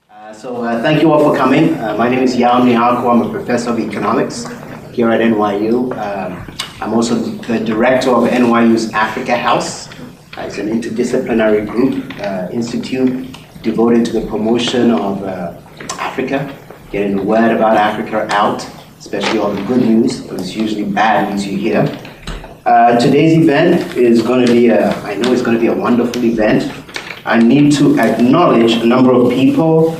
Thank you all for coming. My name is Yao Miyako. I'm a professor of economics here at NYU. I'm also the director of NYU's Africa House. It's an interdisciplinary group, institute devoted to the promotion of Africa, getting the word about Africa out, especially all the good news, but it's usually bad news you hear. Today's event is going to be I know it's going to be a wonderful event. I need to acknowledge a number of people.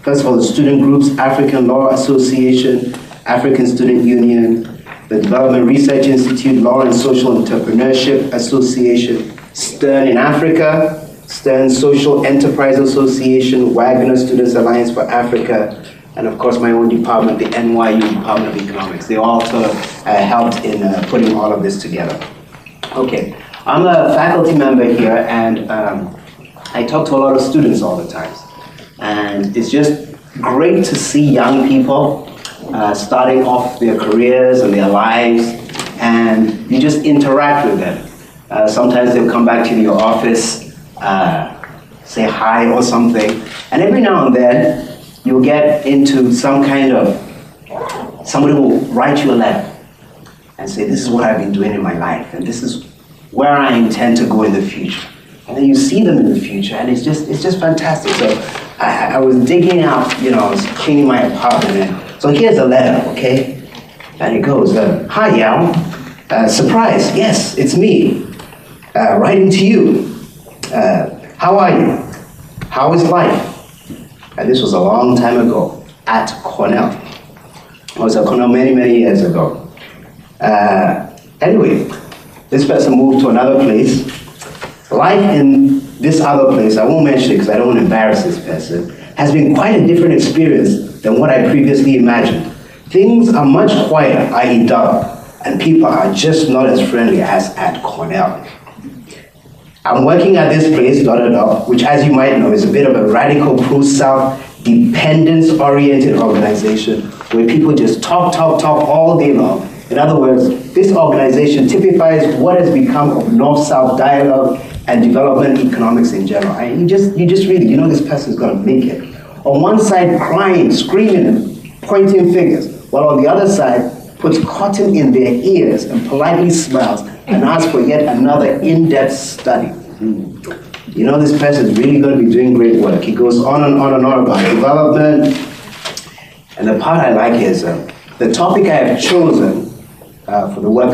First of all, the student groups, African Law Association, African Student Union, the Development Research Institute, Law and Social Entrepreneurship Association, Stern in Africa, Stern Social Enterprise Association, Wagner Students Alliance for Africa, and of course my own department, the NYU Department of Economics. They all sort of helped in putting all of this together. Okay, I'm a faculty member here, and I talk to a lot of students all the time. And it's just great to see young people starting off their careers and their lives, and you just interact with them. Sometimes they'll come back to your office, say hi or something, and every now and then you'll get into some kind of, somebody will write you a letter and say, this is what I've been doing in my life, and this is where I intend to go in the future. And then you see them in the future, and it's just fantastic. So I was digging out, I was cleaning my apartment, and so here's a letter, okay? And it goes, hi Yao, surprise, yes, it's me, writing to you. How are you? How is life? And this was a long time ago at Cornell. I was at Cornell many, many years ago. Anyway, this person moved to another place. Life in this other place, I won't mention it because I don't want to embarrass this person, has been quite a different experience than what I previously imagined. Things are much quieter, i.e. dull, and people are just not as friendly as at Cornell. I'm working at this place, which as you might know is a bit of a radical pro-South, dependence-oriented organization where people just talk all day long. In other words, this organization typifies what has become of North-South dialogue and development economics in general. And you just really, this person's gonna make it. On one side, crying, screaming, and pointing fingers, while on the other side, puts cotton in their ears and politely smiles and asks for yet another in-depth study. This person's really gonna be doing great work. He goes on and on and on about development. And the part I like is, the topic I have chosen for the work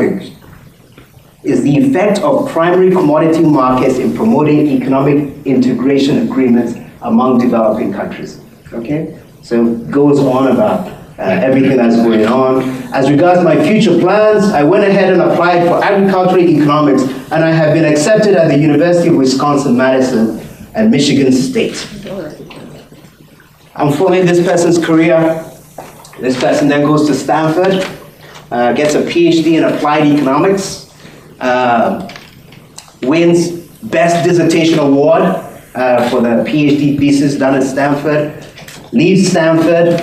is the effect of primary commodity markets in promoting economic integration agreements among developing countries. Okay? So it goes on about everything that's going on. As regards my future plans, I went ahead and applied for agricultural economics, and I have been accepted at the University of Wisconsin-Madison and Michigan State. I'm following this person's career. This person then goes to Stanford, gets a PhD in applied economics, wins Best Dissertation Award for the PhD thesis done at Stanford, leaves Stanford,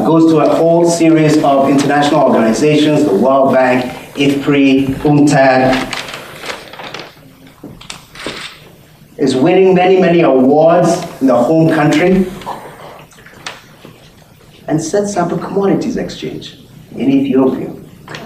goes to a whole series of international organizations, the World Bank, IFPRI, UNCTAD, is winning many, many awards in the home country, and sets up a commodities exchange in Ethiopia.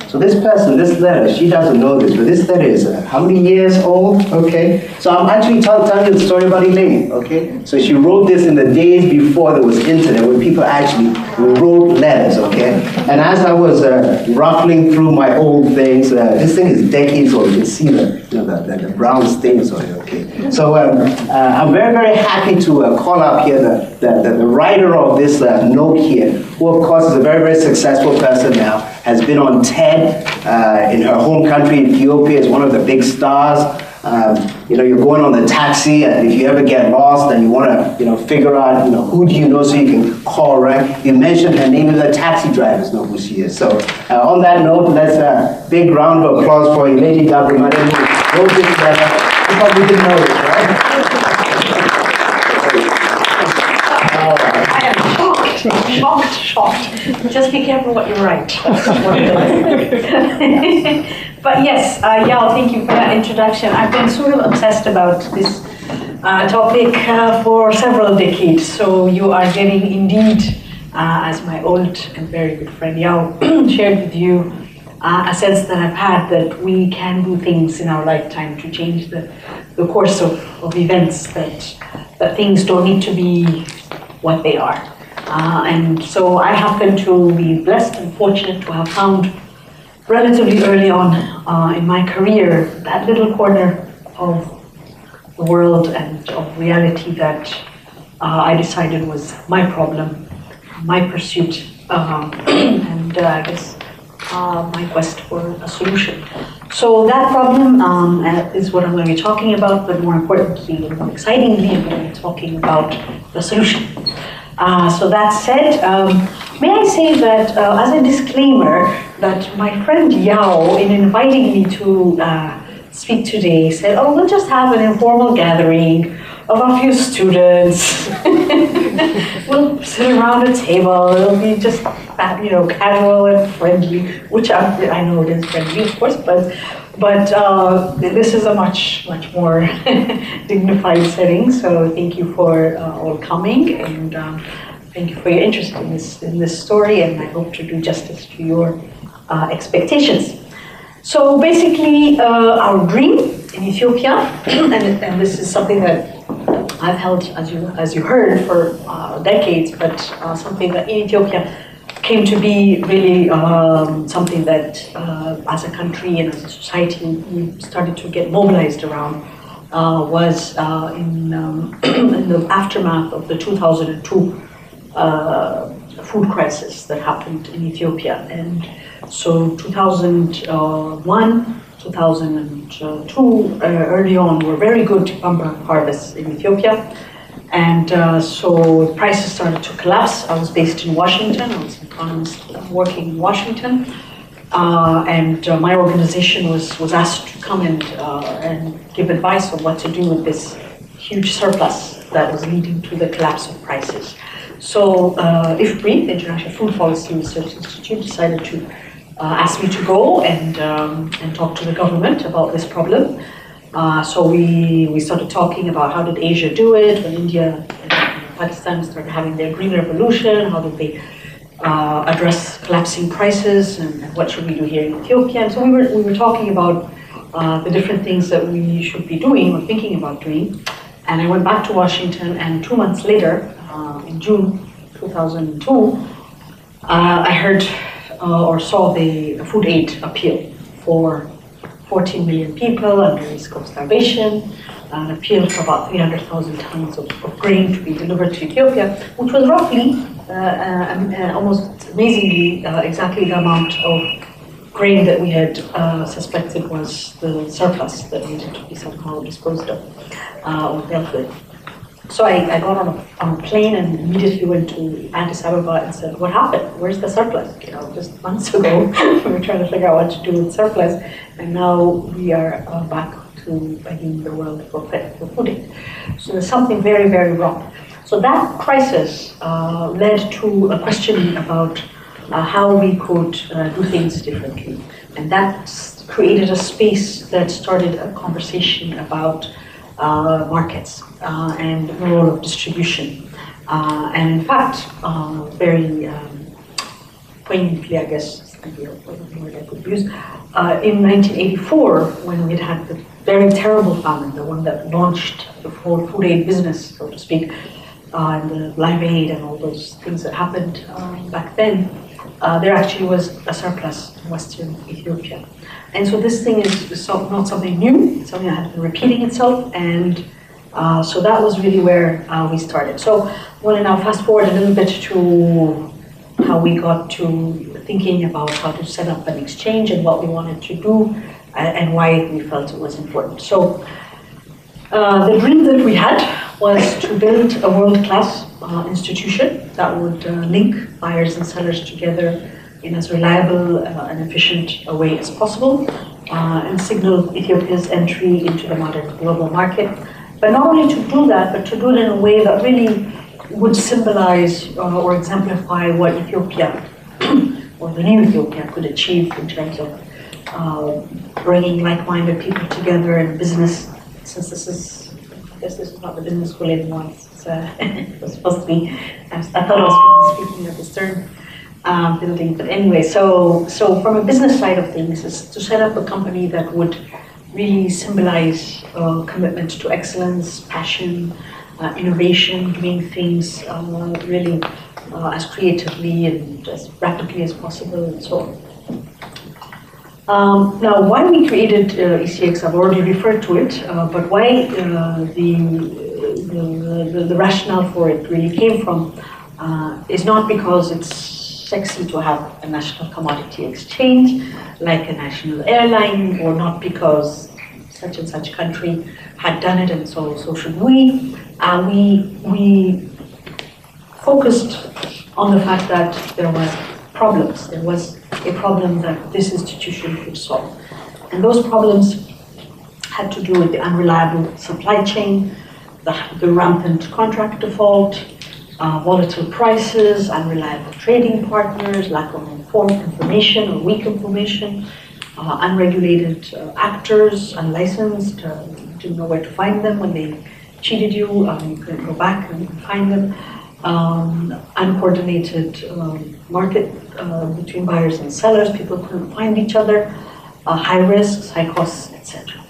So this person, this letter, she doesn't know this, but this letter is how many years old? Okay. So I'm actually telling you the story about Elaine. Okay. So she wrote this in the days before there was internet, when people actually wrote letters. Okay. And as I was ruffling through my old things, this thing is decades old. You can see the brown stains on it. Okay. So I'm very, very happy to call up here the writer of this note here, who of course is a very, very successful person now, has been on TED in her home country, Ethiopia, is one of the big stars. You're going on the taxi, and if you ever get lost and you want to, figure out, who do you know so you can call, right? You mentioned her name, the taxi drivers know who she is. So on that note, let's big round of applause for Lady Gabriel, who wrote this letter. You probably didn't know this, right? Shocked. Just be careful what you write. But yes, Yao, thank you for that introduction. I've been sort of obsessed about this topic for several decades. So you are getting indeed, as my old and very good friend Yao shared with you, a sense that I've had that we can do things in our lifetime to change the course of events, that things don't need to be what they are. And so I happen to be blessed and fortunate to have found relatively early on in my career that little corner of the world and of reality that I decided was my problem, my pursuit, and I guess my quest for a solution. So that problem is what I'm going to be talking about, but more importantly and more excitingly, I'm going to be talking about the solution. So that said, may I say that as a disclaimer, that my friend Yao, in inviting me to speak today, said, oh, we'll just have an informal gathering of a few students. We'll sit around a table, it'll be just casual and friendly, which I know it is friendly, of course, but this is a much more dignified setting. So thank you for all coming, and thank you for your interest in this story, and I hope to do justice to your expectations. So basically, our dream in Ethiopia, and this is something that I've held, as you heard, for decades, but something that in Ethiopia came to be really something that, as a country and as a society, we started to get mobilized around, was in the aftermath of the 2002 food crisis that happened in Ethiopia. And so 2001, 2002, early on, were very good bumper harvests in Ethiopia. And so prices started to collapse. I was based in Washington. I was an economist working in Washington. And my organization was asked to come and give advice on what to do with this huge surplus that was leading to the collapse of prices. So IFPRI, the International Food Policy Research Institute, decided to ask me to go and talk to the government about this problem. So we started talking about how did Asia do it, when India and Pakistan started having their green revolution, how did they address collapsing prices, and what should we do here in Ethiopia. And so we were talking about the different things that we should be doing or thinking about doing. And I went back to Washington, and 2 months later, in June 2002, I heard or saw the food aid appeal for 14 million people under risk of starvation, an appeal for about 300,000 tons of grain to be delivered to Ethiopia, which was roughly, almost amazingly, exactly the amount of grain that we had suspected was the surplus that needed to be somehow disposed of or dealt with. So I got on a plane and immediately went to Addis Ababa and said, what happened? Where's the surplus? Just months ago, we were trying to figure out what to do with surplus, and now we are back to begging the world for food aid. So there's something very, very wrong. So that crisis led to a question about how we could do things differently. And that created a space that started a conversation about markets and the role of distribution. And in fact, very poignantly, I guess, is the word I could use, in 1984, when we had the very terrible famine, the one that launched the whole food aid business, so to speak, and the Live Aid and all those things that happened back then, there actually was a surplus in Western Ethiopia. And so this thing is not something new, it's something that had been repeating itself, and so that was really where we started. So I want to now fast forward a little bit to how we got to thinking about how to set up an exchange and what we wanted to do and why we felt it was important. So the dream that we had was to build a world-class institution that would link buyers and sellers together in as reliable and efficient a way as possible, and signal Ethiopia's entry into the modern global market. But not only to do that, but to do it in a way that really would symbolize or exemplify what Ethiopia, or the new Ethiopia, could achieve in terms of bringing like-minded people together in business, since this is guess this is not the business school anymore. It was supposed to be, I thought I was speaking at the Stern building. But anyway, so from a business side of things, is to set up a company that would really symbolize commitment to excellence, passion, innovation, doing things really as creatively and as rapidly as possible, and so on. Now, why we created ECX, I've already referred to it, but why the rationale for it really came from is not because it's sexy to have a national commodity exchange like a national airline, or not because such and such country had done it and so should we. We focused on the fact that there were problems. There was a problem that this institution could solve. And those problems had to do with the unreliable supply chain, the rampant contract default, volatile prices, unreliable trading partners, lack of informed information or weak information, unregulated actors, unlicensed, didn't know where to find them when they cheated you, you couldn't go back and find them, uncoordinated market between buyers and sellers, people couldn't find each other, high risks, high costs, etc.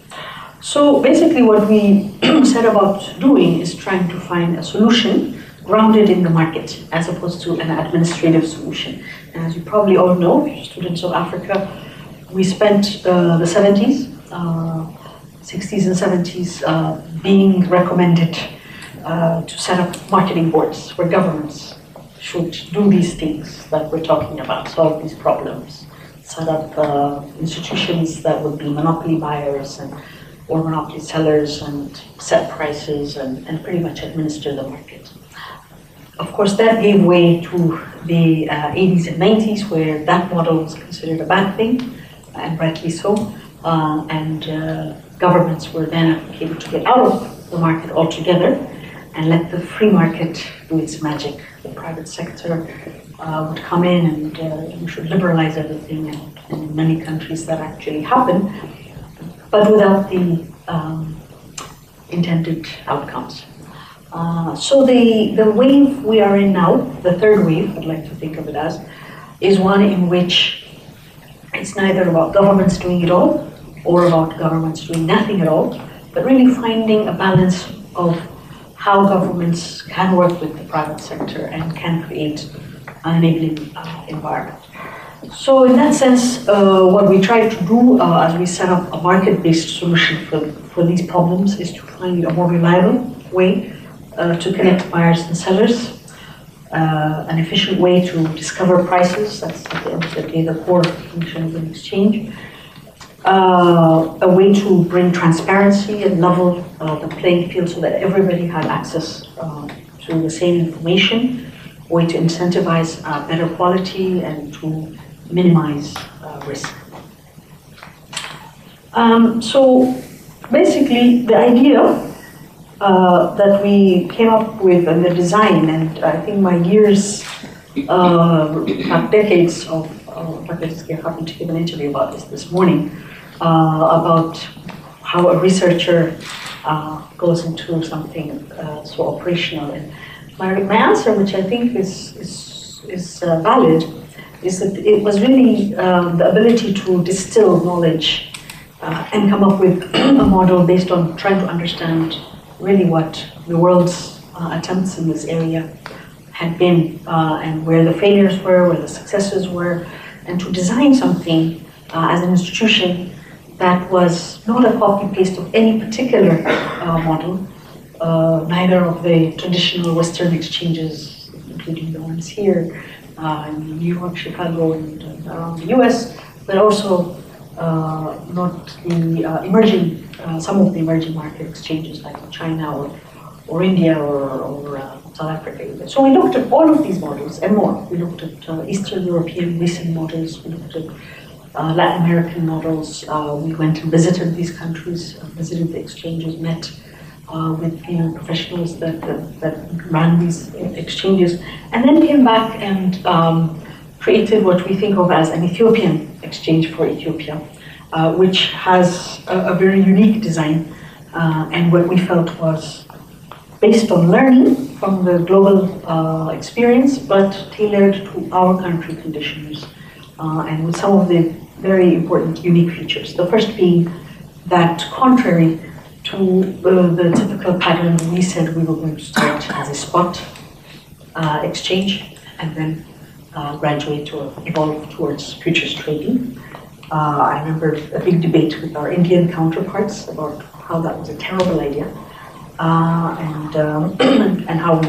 So basically what we set about doing is trying to find a solution grounded in the market as opposed to an administrative solution. And as you probably all know, students of Africa, we spent the 70s, 60s and 70s being recommended to set up marketing boards where governments should do these things that we're talking about, solve these problems, set up institutions that would be monopoly buyers or monopoly sellers and set prices and pretty much administer the market. Of course, that gave way to the 80s and 90s, where that model was considered a bad thing, and rightly so, and governments were then advocated to get out of the market altogether and let the free market do its magic. The private sector would come in and we should liberalize everything, and in many countries that actually happened, but without the intended outcomes. So the wave we are in now, the third wave, I'd like to think of it as, is one in which it's neither about governments doing it all or about governments doing nothing at all, but really finding a balance of how governments can work with the private sector and can create an enabling environment. So in that sense, what we try to do as we set up a market-based solution for these problems is to find a more reliable way to connect buyers and sellers, an efficient way to discover prices, that's at the end of the day the core function of an exchange, a way to bring transparency and level the playing field so that everybody had access to the same information, a way to incentivize better quality and to minimize risk. So basically the idea that we came up with and the design, and I think my years, decades of, I happened to give an interview about this morning, about how a researcher goes into something so operational. And my answer, which I think is valid, is that it was really the ability to distill knowledge and come up with a model based on trying to understand really what the world's attempts in this area had been, and where the failures were, where the successes were, and to design something as an institution that was not a copy-paste of any particular model, neither of the traditional Western exchanges, including the ones here in New York, Chicago, and around the US, but also not the emerging, some of the emerging market exchanges like China or India or South Africa. So we looked at all of these models and more. We looked at Eastern European recent models, we looked at Latin American models. We went and visited these countries, visited the exchanges, met with professionals that ran these exchanges, and then came back and created what we think of as an Ethiopian exchange for Ethiopia, which has a very unique design and what we felt was based on learning from the global experience, but tailored to our country conditions, and with some of the very important unique features. The first being that contrary to the typical pattern, we said we were going to start as a spot exchange and then graduate or evolve towards futures trading. I remember a big debate with our Indian counterparts about how that was a terrible idea, and how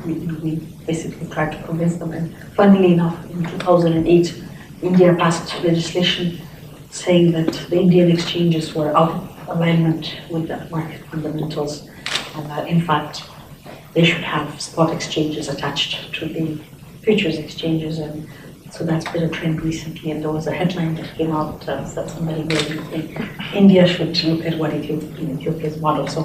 we basically tried to convince them. And funnily enough, in 2008, India passed legislation saying that the Indian exchanges were out of alignment with the market fundamentals, and that in fact they should have spot exchanges attached to the futures exchanges. And so that's been a trend recently, and there was a headline that came out that somebody really think India should look at what Ethiopia's model. So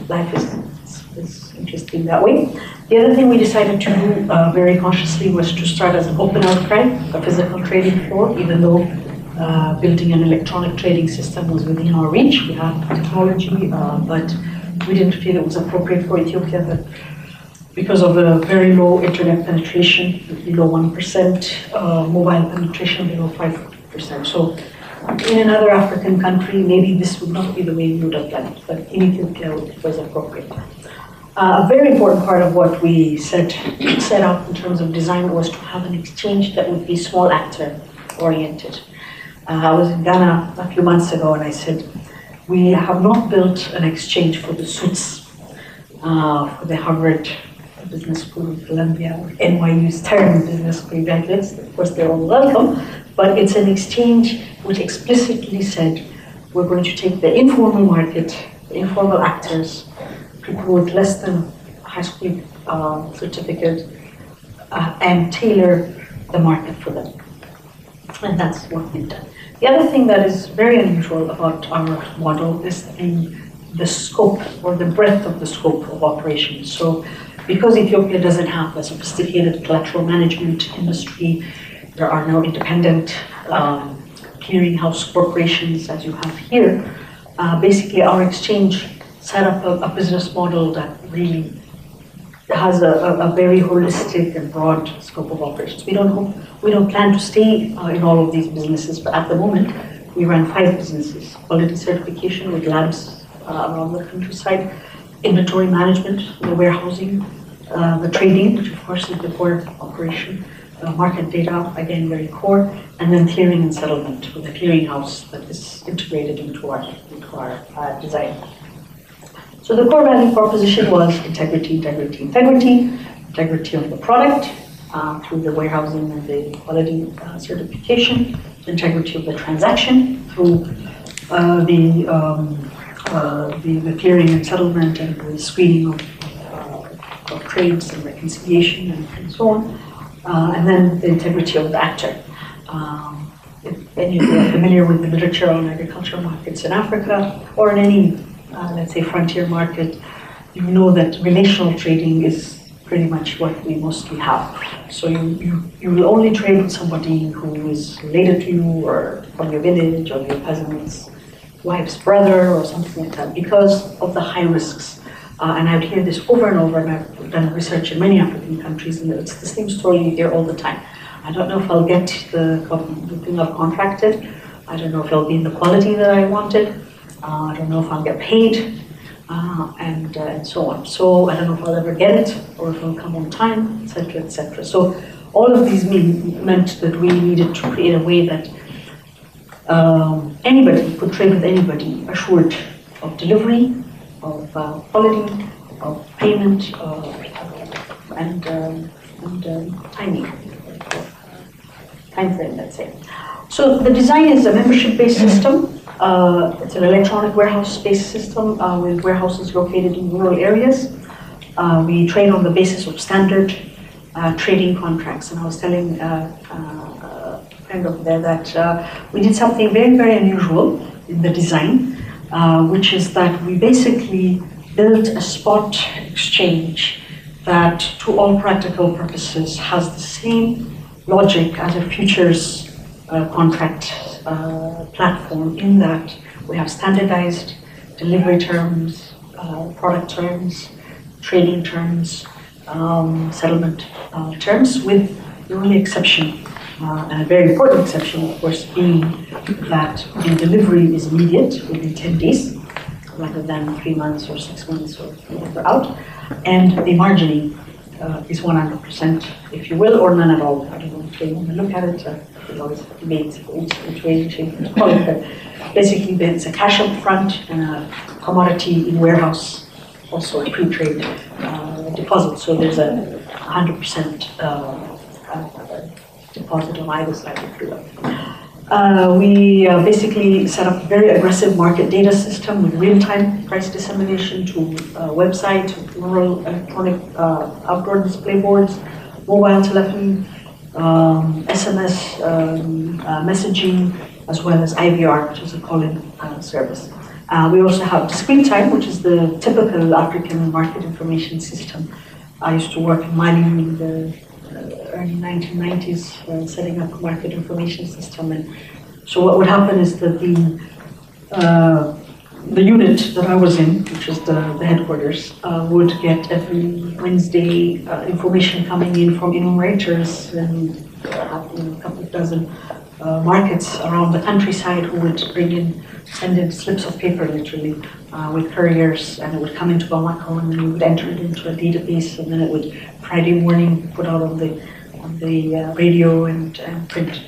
life is interesting that way. The other thing we decided to do very consciously was to start as an open outcry, a physical trading floor, even though building an electronic trading system was within our reach. We had technology, but we didn't feel it was appropriate for Ethiopia, that because of the very low internet penetration, below 1%, mobile penetration below 5%. So in another African country, maybe this would not be the way we would have done it, but in Ethiopia it was appropriate. A very important part of what we set out in terms of design was to have an exchange that would be small actor oriented. I was in Ghana a few months ago and I said, we have not built an exchange for the suits, for the Harvard Business School of Columbia, or NYU's Stern Business School graduates. Of course, they're all welcome, but it's an exchange which explicitly said, we're going to take the informal market, the informal actors, people with less than high school certificate, and tailor the market for them. And that's what we've done. The other thing that is very unusual about our model is the scope or the breadth of the scope of operations. So because Ethiopia doesn't have a sophisticated collateral management industry, there are no independent clearinghouse corporations as you have here. Basically, our exchange set up a business model that really has a very holistic and broad scope of operations. We don't plan to stay in all of these businesses, but at the moment, we run 5 businesses: quality certification with labs around the countryside, inventory management, the warehousing, the trading, which of course is the core operation, market data, again very core, and then clearing and settlement with a clearinghouse that is integrated into our design. So the core value proposition was integrity, integrity, integrity, integrity of the product through the warehousing and the quality certification, integrity of the transaction through the clearing and settlement and the screening of trades and reconciliation and so on, and then the integrity of the actor. If any of you are familiar with the literature on agricultural markets in Africa or in any let's say frontier market, you know that relational trading is pretty much what we mostly have. So you will only trade with somebody who is related to you or from your village or your cousin's wife's brother or something like that because of the high risks. And I would hear this over and over, and I've done research in many African countries, and it's the same story you hear all the time. I don't know if I'll get the thing I've contracted. I don't know if it'll be in the quality that I wanted. I don't know if I'll get paid, and so on. So I don't know if I'll ever get it, or if it'll come on time, etc., etc. So all of these meant that we needed to create a way that anybody could trade with anybody, assured of delivery, of quality, of payment, and timing, time frame, let's say. So the design is a membership-based system. It's an electronic warehouse-based system with warehouses located in rural areas. We trade on the basis of standard trading contracts. And I was telling a friend over there that we did something very, very unusual in the design, which is that we basically built a spot exchange that, to all practical purposes, has the same logic as a futures contract platform, in that we have standardized delivery terms, product terms, trading terms, settlement terms, with the only exception, and a very important exception, of course, being that the delivery is immediate, within 10 days, rather than 3 months or 6 months or whatever out, and the margining is 100%, if you will, or none at all. I don't know if they want to look at it. There's always debates which way to call it, but basically it's a cash up front and a commodity in warehouse, also a pre-trade deposit. So there's a 100% deposit on either side, if you will. We basically set up a very aggressive market data system with real-time price dissemination to website, rural electronic outdoor display boards, mobile telephony, SMS messaging, as well as IVR, which is a call-in service. We also have discrete time, which is the typical African market information system. I used to work in Mali in the early 1990s, setting up a market information system. And so what would happen is that the unit that I was in, which is the headquarters, would get every Wednesday information coming in from enumerators and a couple of dozen markets around the countryside who would send in slips of paper, literally, with couriers, and it would come into Bamako, and then we would enter it into a database, and then it would Friday morning put out on the radio and print.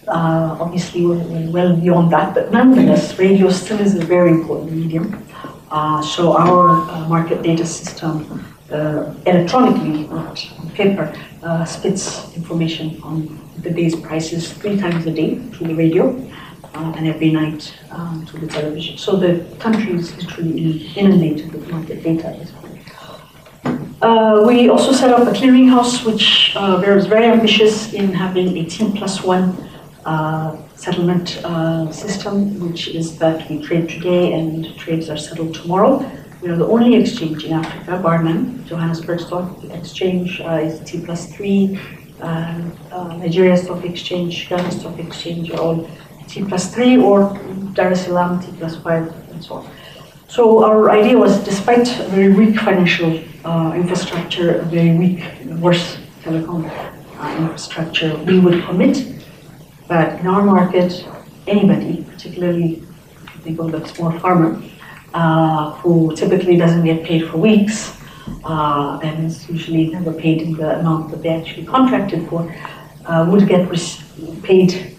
Obviously, we're well beyond that, but nonetheless, radio still is a very important medium. So our market data system, electronically, not on paper, spits information on the day's prices 3 times a day through the radio, and every night through the television. So the country is literally inundated with market data at this point. We also set up a clearinghouse, which is very ambitious in having a T+1 settlement system, which is that we trade today and trades are settled tomorrow. We are the only exchange in Africa, bar none. Johannesburg Stock Exchange is T+3, Nigeria Stock Exchange, Ghana Stock Exchange are all T+3, or Dar es Salaam T+5, and so on. So our idea was, despite a very weak financial infrastructure, a very weak, worse telecom infrastructure, we would commit that in our market, anybody, particularly if you think of the small farmer, who typically doesn't get paid for weeks, and is usually never paid in the amount that they actually contracted for, would get paid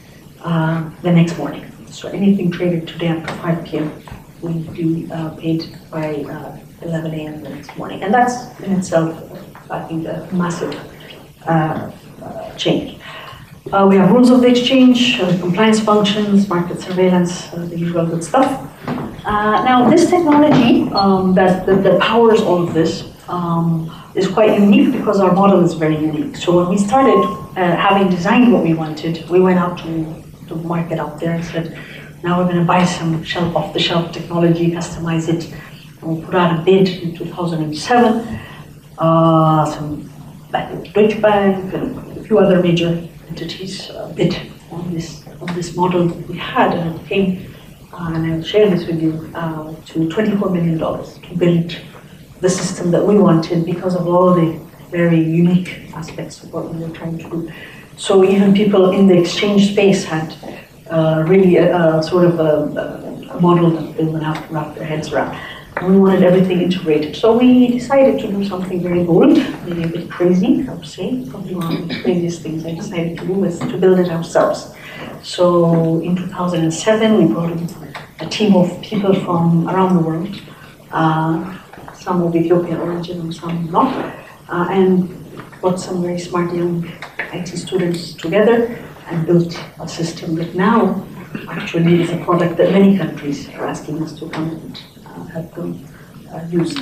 the next morning. So anything traded today after 5 p.m. will be paid by 11 a.m. the next morning. And that's in itself, I think, a massive change. We have rules of the exchange, compliance functions, market surveillance, the usual good stuff. Now, this technology that powers all of this is quite unique because our model is very unique. So when we started having designed what we wanted, we went out to the market out there and said, now we're going to buy some off-the-shelf technology, customize it, and we put out a bid in 2007. Some Deutsche Bank and a few other major entities bid on this model that we had, and it came, and I'll share this with you, to $24 million to build the system that we wanted because of all the very unique aspects of what we were trying to do. So even people in the exchange space had really sort of a model that they would have to wrap their heads around. And we wanted everything integrated. So we decided to do something very bold, maybe a bit crazy, I would say. Probably one of the craziest things I decided to do was to build it ourselves. So in 2007, we brought in a team of people from around the world, some of Ethiopian origin and some not, and brought some very smart young IT students together and built a system that now actually is a product that many countries are asking us to come and help them use.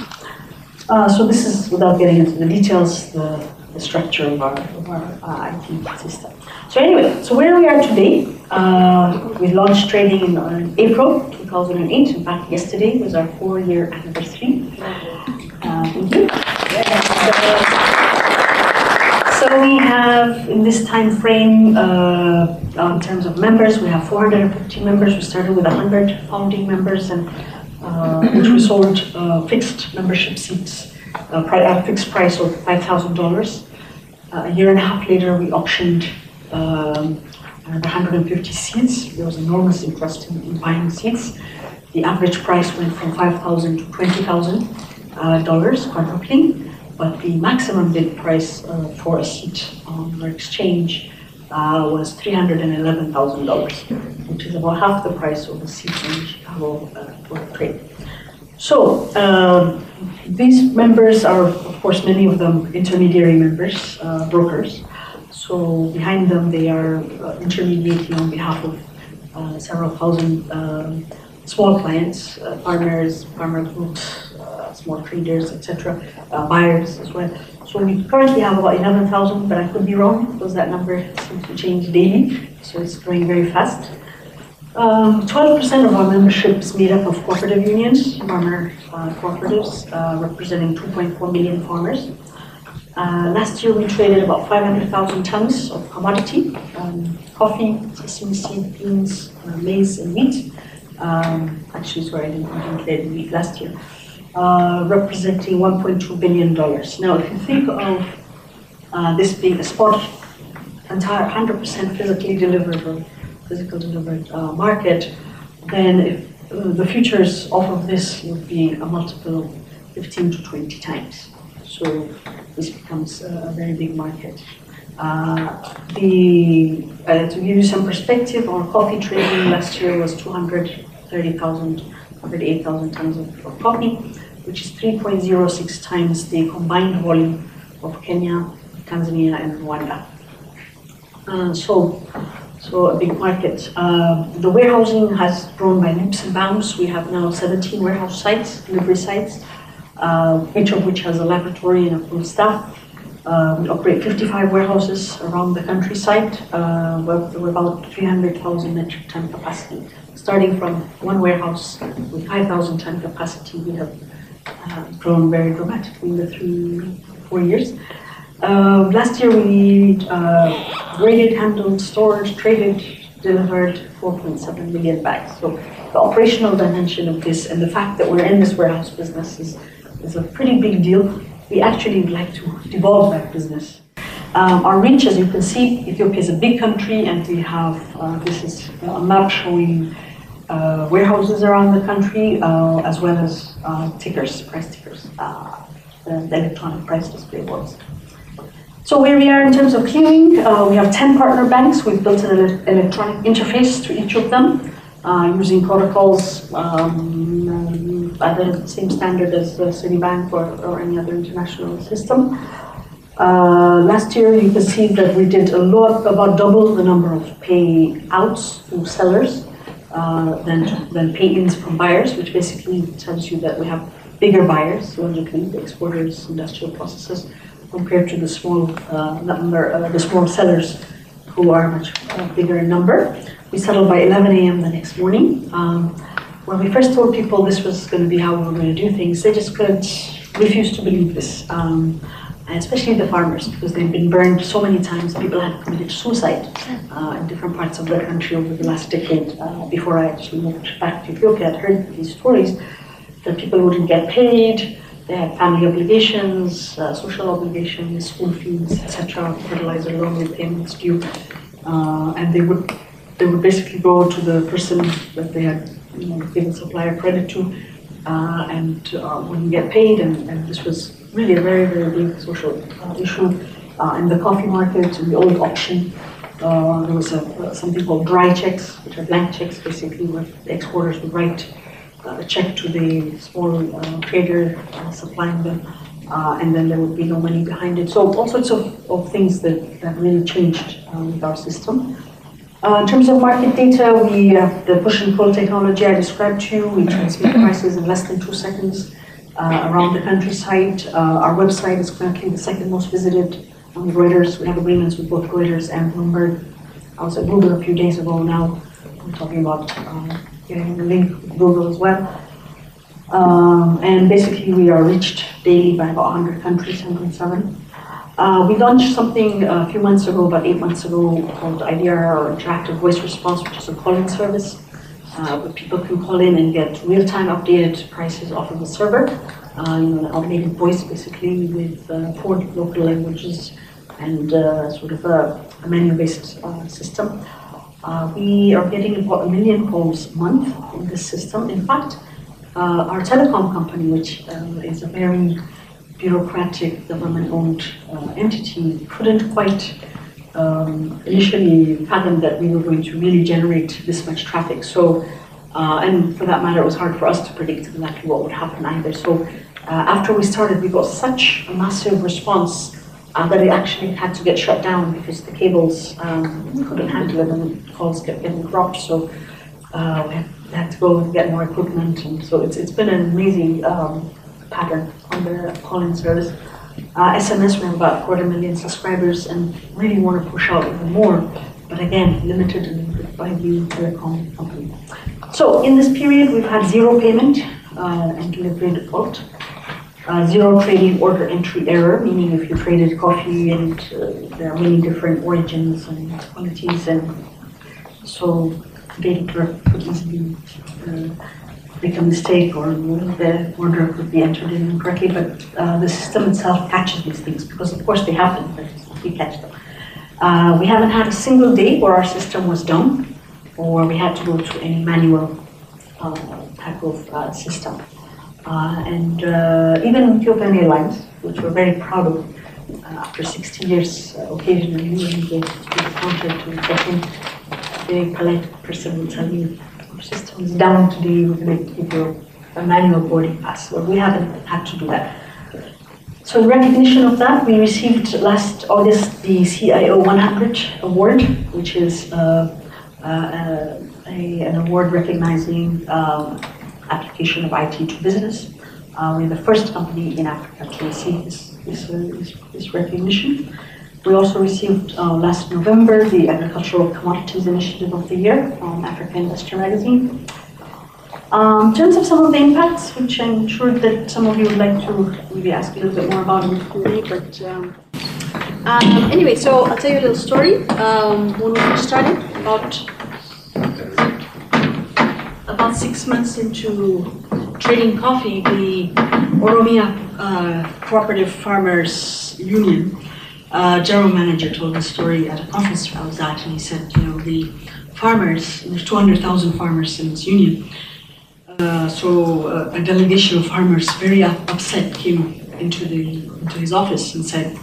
So this is, without getting into the details, the structure of our IT system. So anyway, so where we are today, we launched trading in April 2008. In fact, yesterday was our 4-year anniversary. Thank you. So we have, in this time frame, in terms of members, we have 450 members. We started with 100 founding members, and which we sold fixed membership seats, a fixed price of $5,000. A year and a half later, we auctioned around 150 seats. There was enormous interest in buying seats. The average price went from $5,000 to $20,000, quadrupling. But the maximum bid price for a seat on our exchange was $311,000, which is about half the price of the seats in the Chicago Board of Trade. So these members are, of course, many of them intermediary members, brokers. So behind them, they are intermediating on behalf of several thousand small clients, farmers, farmer groups, small traders, etc., buyers as well. So we currently have about 11,000, but I could be wrong because that number seems to change daily, so it's growing very fast. 12% of our membership is made up of cooperative unions, farmer cooperatives, representing 2.4 million farmers. Last year we traded about 500,000 tons of commodity, coffee, sesame seed, beans, maize, and wheat. Actually, sorry, I didn't trade wheat last year. Representing $1.2 billion. Now, if you think of this being a spot, entire 100% physically delivered physical delivered market, then if the futures off of this would be a multiple of 15 to 20 times. So this becomes a very big market. To give you some perspective, our coffee trading last year was 138,000 tons of coffee, which is 3.06 times the combined volume of Kenya, Tanzania, and Rwanda. So a big market. The warehousing has grown by leaps and bounds. We have now 17 warehouse sites, delivery sites, each of which has a laboratory and a full staff. We operate 55 warehouses around the countryside. We're about 300,000 metric ton capacity. Starting from one warehouse with 5,000 ton capacity, we have grown very dramatically in the 3-4 years. Last year we graded, handled, stored, traded, delivered 4.7 million bags. So the operational dimension of this and the fact that we're in this warehouse business is a pretty big deal. We actually would like to devolve that business. Our reach, as you can see, Ethiopia is a big country, and we have, this is a map showing warehouses around the country, as well as tickers, price tickers, the electronic price display boards. So where we are in terms of clearing, we have 10 partner banks. We've built an electronic interface to each of them using protocols at the same standard as Citibank or any other international system. Last year, you can see that we did about double the number of payouts to sellers than pay-ins from buyers, which basically tells you that we have bigger buyers, logically, the exporters, industrial processors, compared to the small the small sellers who are much bigger in number. We settled by 11 a.m. the next morning. When we first told people this was going to be how we were going to do things, they just couldn't refuse to believe this, and especially the farmers, because they've been burned so many times. People had committed suicide in different parts of the country over the last decade. Before I actually moved back to Ethiopia, I'd heard these stories that people wouldn't get paid. They had family obligations, social obligations, school fees, etc., fertilizer loan repayments due, and they would basically go to the person that they had given supplier credit to, and wouldn't get paid, and this was really a very, very big social issue in the coffee market, in the old auction. There was something called dry checks, which are blank checks, basically, where the exporters would write a check to the small trader supplying them, and then there would be no money behind it. So all sorts of things that really changed with our system. In terms of market data, we have the push and pull technology I described to you. We transmit prices in less than 2 seconds around the countryside. Our website is currently the second most visited on Reuters. We have agreements with both Reuters and Bloomberg. I was at Google a few days ago now. I'm talking about getting the link with Google as well. And basically we are reached daily by about 100 countries, 107. We launched something a few months ago, about 8 months ago, called IDR, or Interactive Voice Response, which is a calling service. where people can call in and get real-time updated prices off of the server. An automated voice basically with 4 local languages and sort of a menu-based system. We are getting about 1 million calls a month in this system. In fact, our telecom company, which is a very bureaucratic, government-owned entity, couldn't quite initially fathom that we were going to really generate this much traffic. So, and for that matter, it was hard for us to predict exactly what would happen either. So, after we started, we got such a massive response that it actually had to get shut down because the cables couldn't handle it and calls kept getting dropped. So, we had to go and get more equipment, and so it's been an amazing pattern on the call-in service. SMS, we have about 250,000 subscribers and really want to push out even more, but again, limited by the telecom company. So in this period, we've had 0 payment and delivery default, 0 trading order entry error, meaning if you traded coffee and there are many different origins and qualities, and so data clerk could easily make a mistake or the order could be entered in incorrectly, but the system itself catches these things because of course they happen, but we catch them. We haven't had a single day where our system was down or we had to go to any manual type of system. And even Ethiopian Airlines, which we're very proud of, after 60 years, occasionally when we get to the counter to check in, a very polite person will tell you, our system is down today, we're going to give you a manual boarding pass. Well, we haven't had to do that. So in recognition of that, we received last August the CIO 100 award, which is an award recognizing application of IT to business. We're the first company in Africa to receive this recognition. We also received last November the Agricultural Commodities Initiative of the Year from Africa Investor Magazine. In terms of some of the impacts, which I'm sure that some of you would like to maybe ask a little bit more about in the Q&A, but anyway, so I'll tell you a little story. When we first started, about 6 months into trading coffee, the Oromia Cooperative Farmers Union general manager told a story at a conference I was at, and he said, the farmers, there's 200,000 farmers in this union, so a delegation of farmers, very upset, came into his office and said,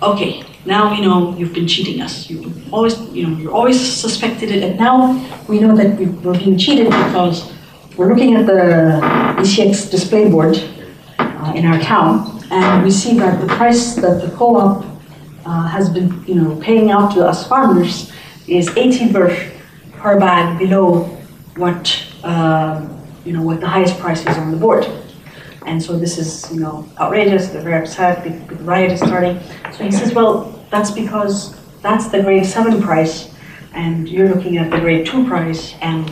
okay, now we know you've been cheating us. You've always, you always suspected it, and now we know that we're being cheated because we're looking at the ECX display board in our town, and we see that the price that the co-op has been, paying out to us farmers is 80 birr per bag below what, what the highest price is on the board. And so this is, outrageous. They're very upset. The riot is starting. So he says, well, that's because that's the grade 7 price, and you're looking at the grade 2 price, and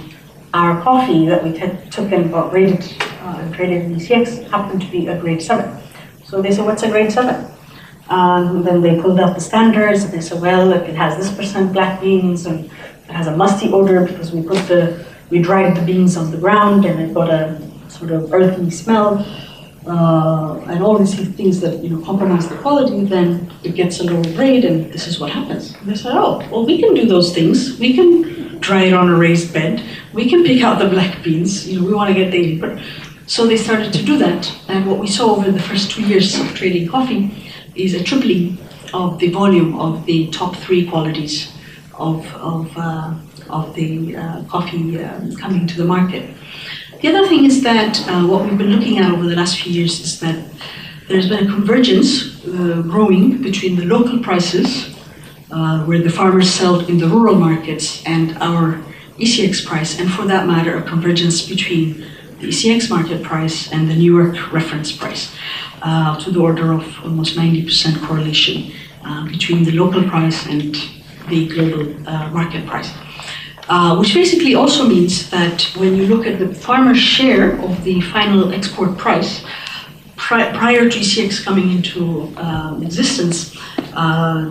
our coffee that we took and got rated and traded in ECX happened to be a grade 7. So they said, what's a grade 7? Then they pulled out the standards, and they said, well, if it has this % black beans, and it has a musty odor because we dried the beans on the ground, and it got a sort of earthy smell, and all these things that compromise the quality, then it gets a lower grade, and this is what happens. And they said, oh, well, we can do those things. We can dry it on a raised bed. We can pick out the black beans. We want to get the input. So they started to do that, and what we saw over the first 2 years of trading coffee is a tripling of the volume of the top 3 qualities of the coffee coming to the market. The other thing is that what we've been looking at over the last few years is that there's been a convergence growing between the local prices, where the farmers sell in the rural markets, and our ECX price, and for that matter, a convergence between the ECX market price and the New York reference price, to the order of almost 90% correlation between the local price and the global market price. Which basically also means that when you look at the farmer's share of the final export price, prior to ECX coming into existence,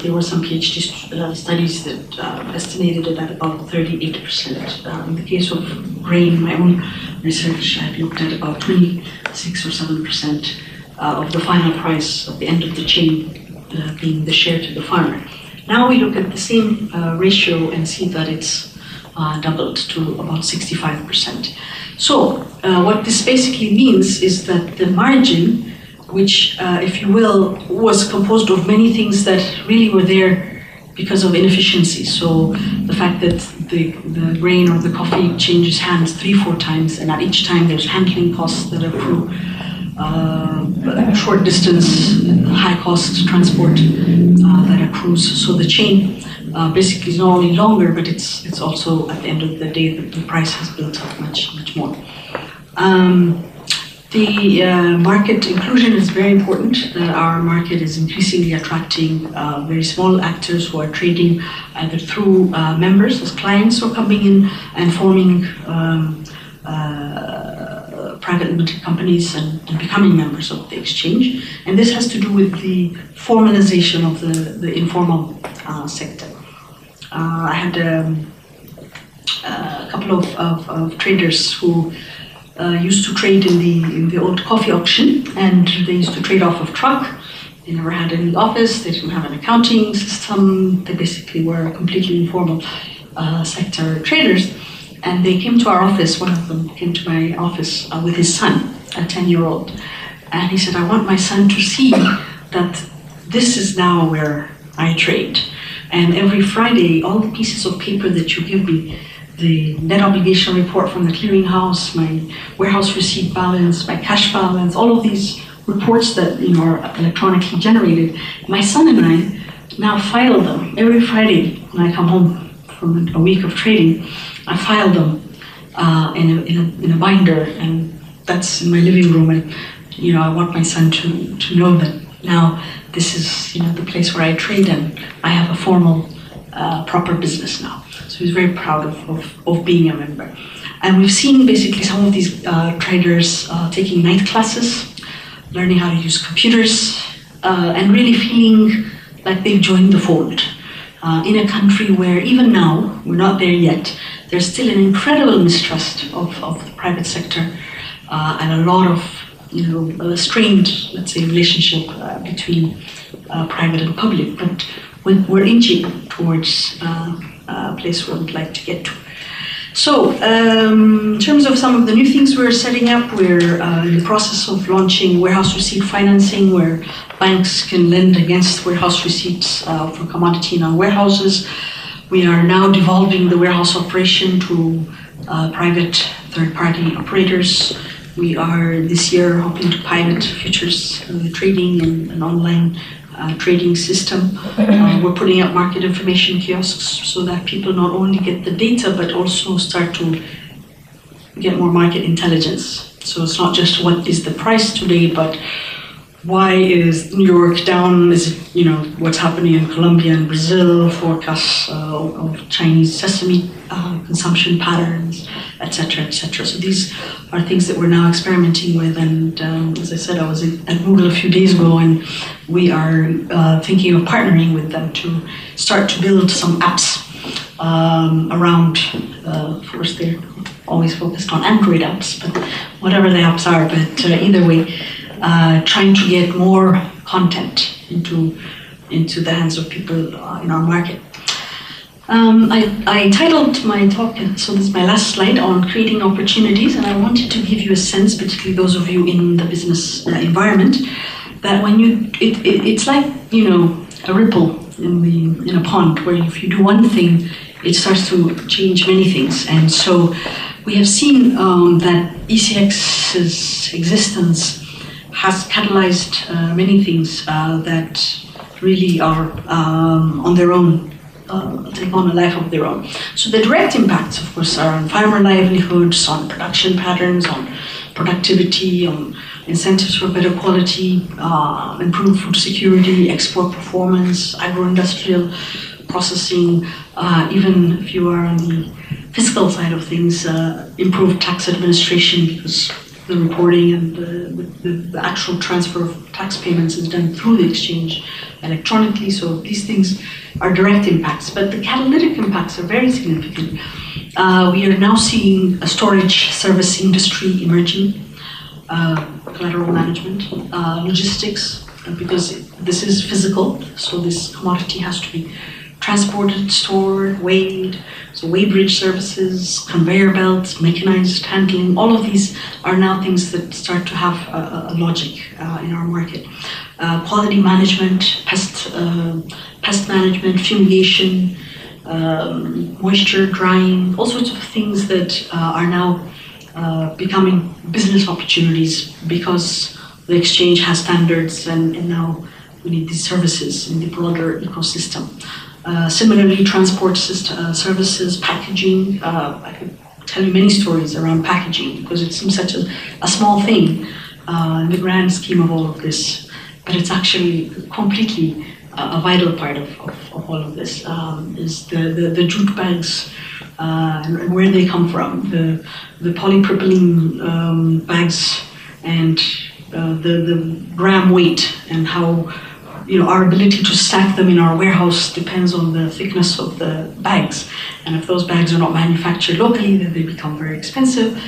There were some PhD studies that estimated it at about 38%. In the case of grain, my own research, I've looked at about 26 or 7% of the final price at the end of the chain being the share to the farmer. Now we look at the same ratio and see that it's doubled to about 65%. So what this basically means is that the margin, which, if you will, was composed of many things that really were there because of inefficiency. So the fact that the grain or the coffee changes hands 3-4 times, and at each time there's handling costs that accrue, short distance, high cost transport that accrues. So the chain basically is not only longer, but it's also at the end of the day the price has built up much more. The market inclusion is very important. Our market is increasingly attracting very small actors who are trading either through members as clients or coming in and forming private limited companies and becoming members of the exchange. And this has to do with the formalization of the informal sector. I had a couple of traders who used to trade in the old coffee auction, and they used to trade off of truck. They never had any office, they didn't have an accounting system, they basically were completely informal sector traders. And they came to our office, one of them came to my office with his son, a 10-year-old. And he said, I want my son to see that this is now where I trade. And every Friday, all the pieces of paper that you give me, the net obligation report from the clearinghouse, my warehouse receipt balance, my cash balance, all of these reports that are electronically generated, my son and I now file them every Friday when I come home from a week of trading. I file them in a binder, and that's in my living room. And I want my son to know that now this is the place where I trade, and I have a formal, proper business now. So he's very proud of being a member. And we've seen basically some of these traders taking night classes, learning how to use computers, and really feeling like they've joined the fold. In a country where even now, we're not there yet, there's still an incredible mistrust of the private sector and a lot of a strained, let's say, relationship between private and public. But we're inching towards a place where we'd like to get to. So, in terms of some of the new things we're setting up, we're in the process of launching warehouse receipt financing, where banks can lend against warehouse receipts for commodity in our warehouses. We are now devolving the warehouse operation to private third-party operators. We are this year hoping to pilot futures trading and an online trading system. We're putting up market information kiosks so that people not only get the data, but also start to get more market intelligence. So it's not just what is the price today, but why is New York down? Is it, what's happening in Colombia and Brazil, forecasts of Chinese sesame consumption patterns, etc., etc. So these are things that we're now experimenting with. And as I said, I was at Google a few days ago, and we are thinking of partnering with them to start to build some apps around, of course, they're always focused on Android apps, but whatever the apps are, but either way, trying to get more content into the hands of people in our market. I titled my talk, so this is my last slide, on creating opportunities, and I wanted to give you a sense, particularly those of you in the business environment, that when it's like a ripple in a pond, where if you do one thing, it starts to change many things. And so we have seen that ECX's existence has catalyzed many things that really are on their own, take on a life of their own. So the direct impacts, of course, are on farmer livelihoods, on production patterns, on productivity, on incentives for better quality, improved food security, export performance, agro-industrial processing, even if you are on the fiscal side of things, improved tax administration, because the reporting and the actual transfer of tax payments is done through the exchange electronically. So these things are direct impacts, but the catalytic impacts are very significant. We are now seeing a storage service industry emerging, collateral management, logistics, because this is physical, so this commodity has to be transported, stored, weighed. So weighbridge services, conveyor belts, mechanized handling, all of these are now things that start to have a logic in our market. Quality management, pest management, fumigation, moisture drying, all sorts of things that are now becoming business opportunities because the exchange has standards and now we need these services in the broader ecosystem. Similarly, transport services, packaging. I could tell you many stories around packaging because it seems such a small thing in the grand scheme of all of this, but it's actually completely a vital part of all of this. Is the jute bags and where they come from, the polypropylene bags and the gram weight and how our ability to stack them in our warehouse depends on the thickness of the bags. And if those bags are not manufactured locally, then they become very expensive.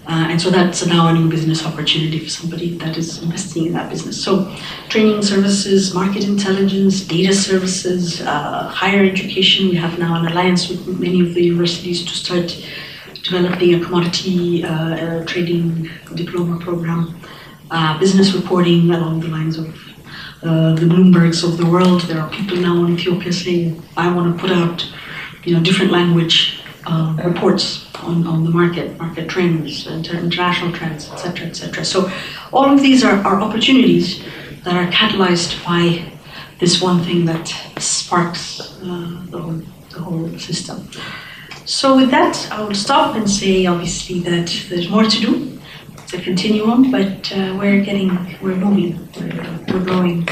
And so that's now a new business opportunity for somebody that is investing in that business. So training services, market intelligence, data services, higher education. We have now an alliance with many of the universities to start developing a commodity trading diploma program. Business reporting along the lines of the Bloombergs of the world. There are people now in Ethiopia saying, I want to put out different language reports on the market trends, international trends, etc., etc. So all of these are opportunities that are catalyzed by this one thing that sparks the whole system. So with that, I will stop and say obviously that there's more to do. It's a continuum, but we're moving, we're growing.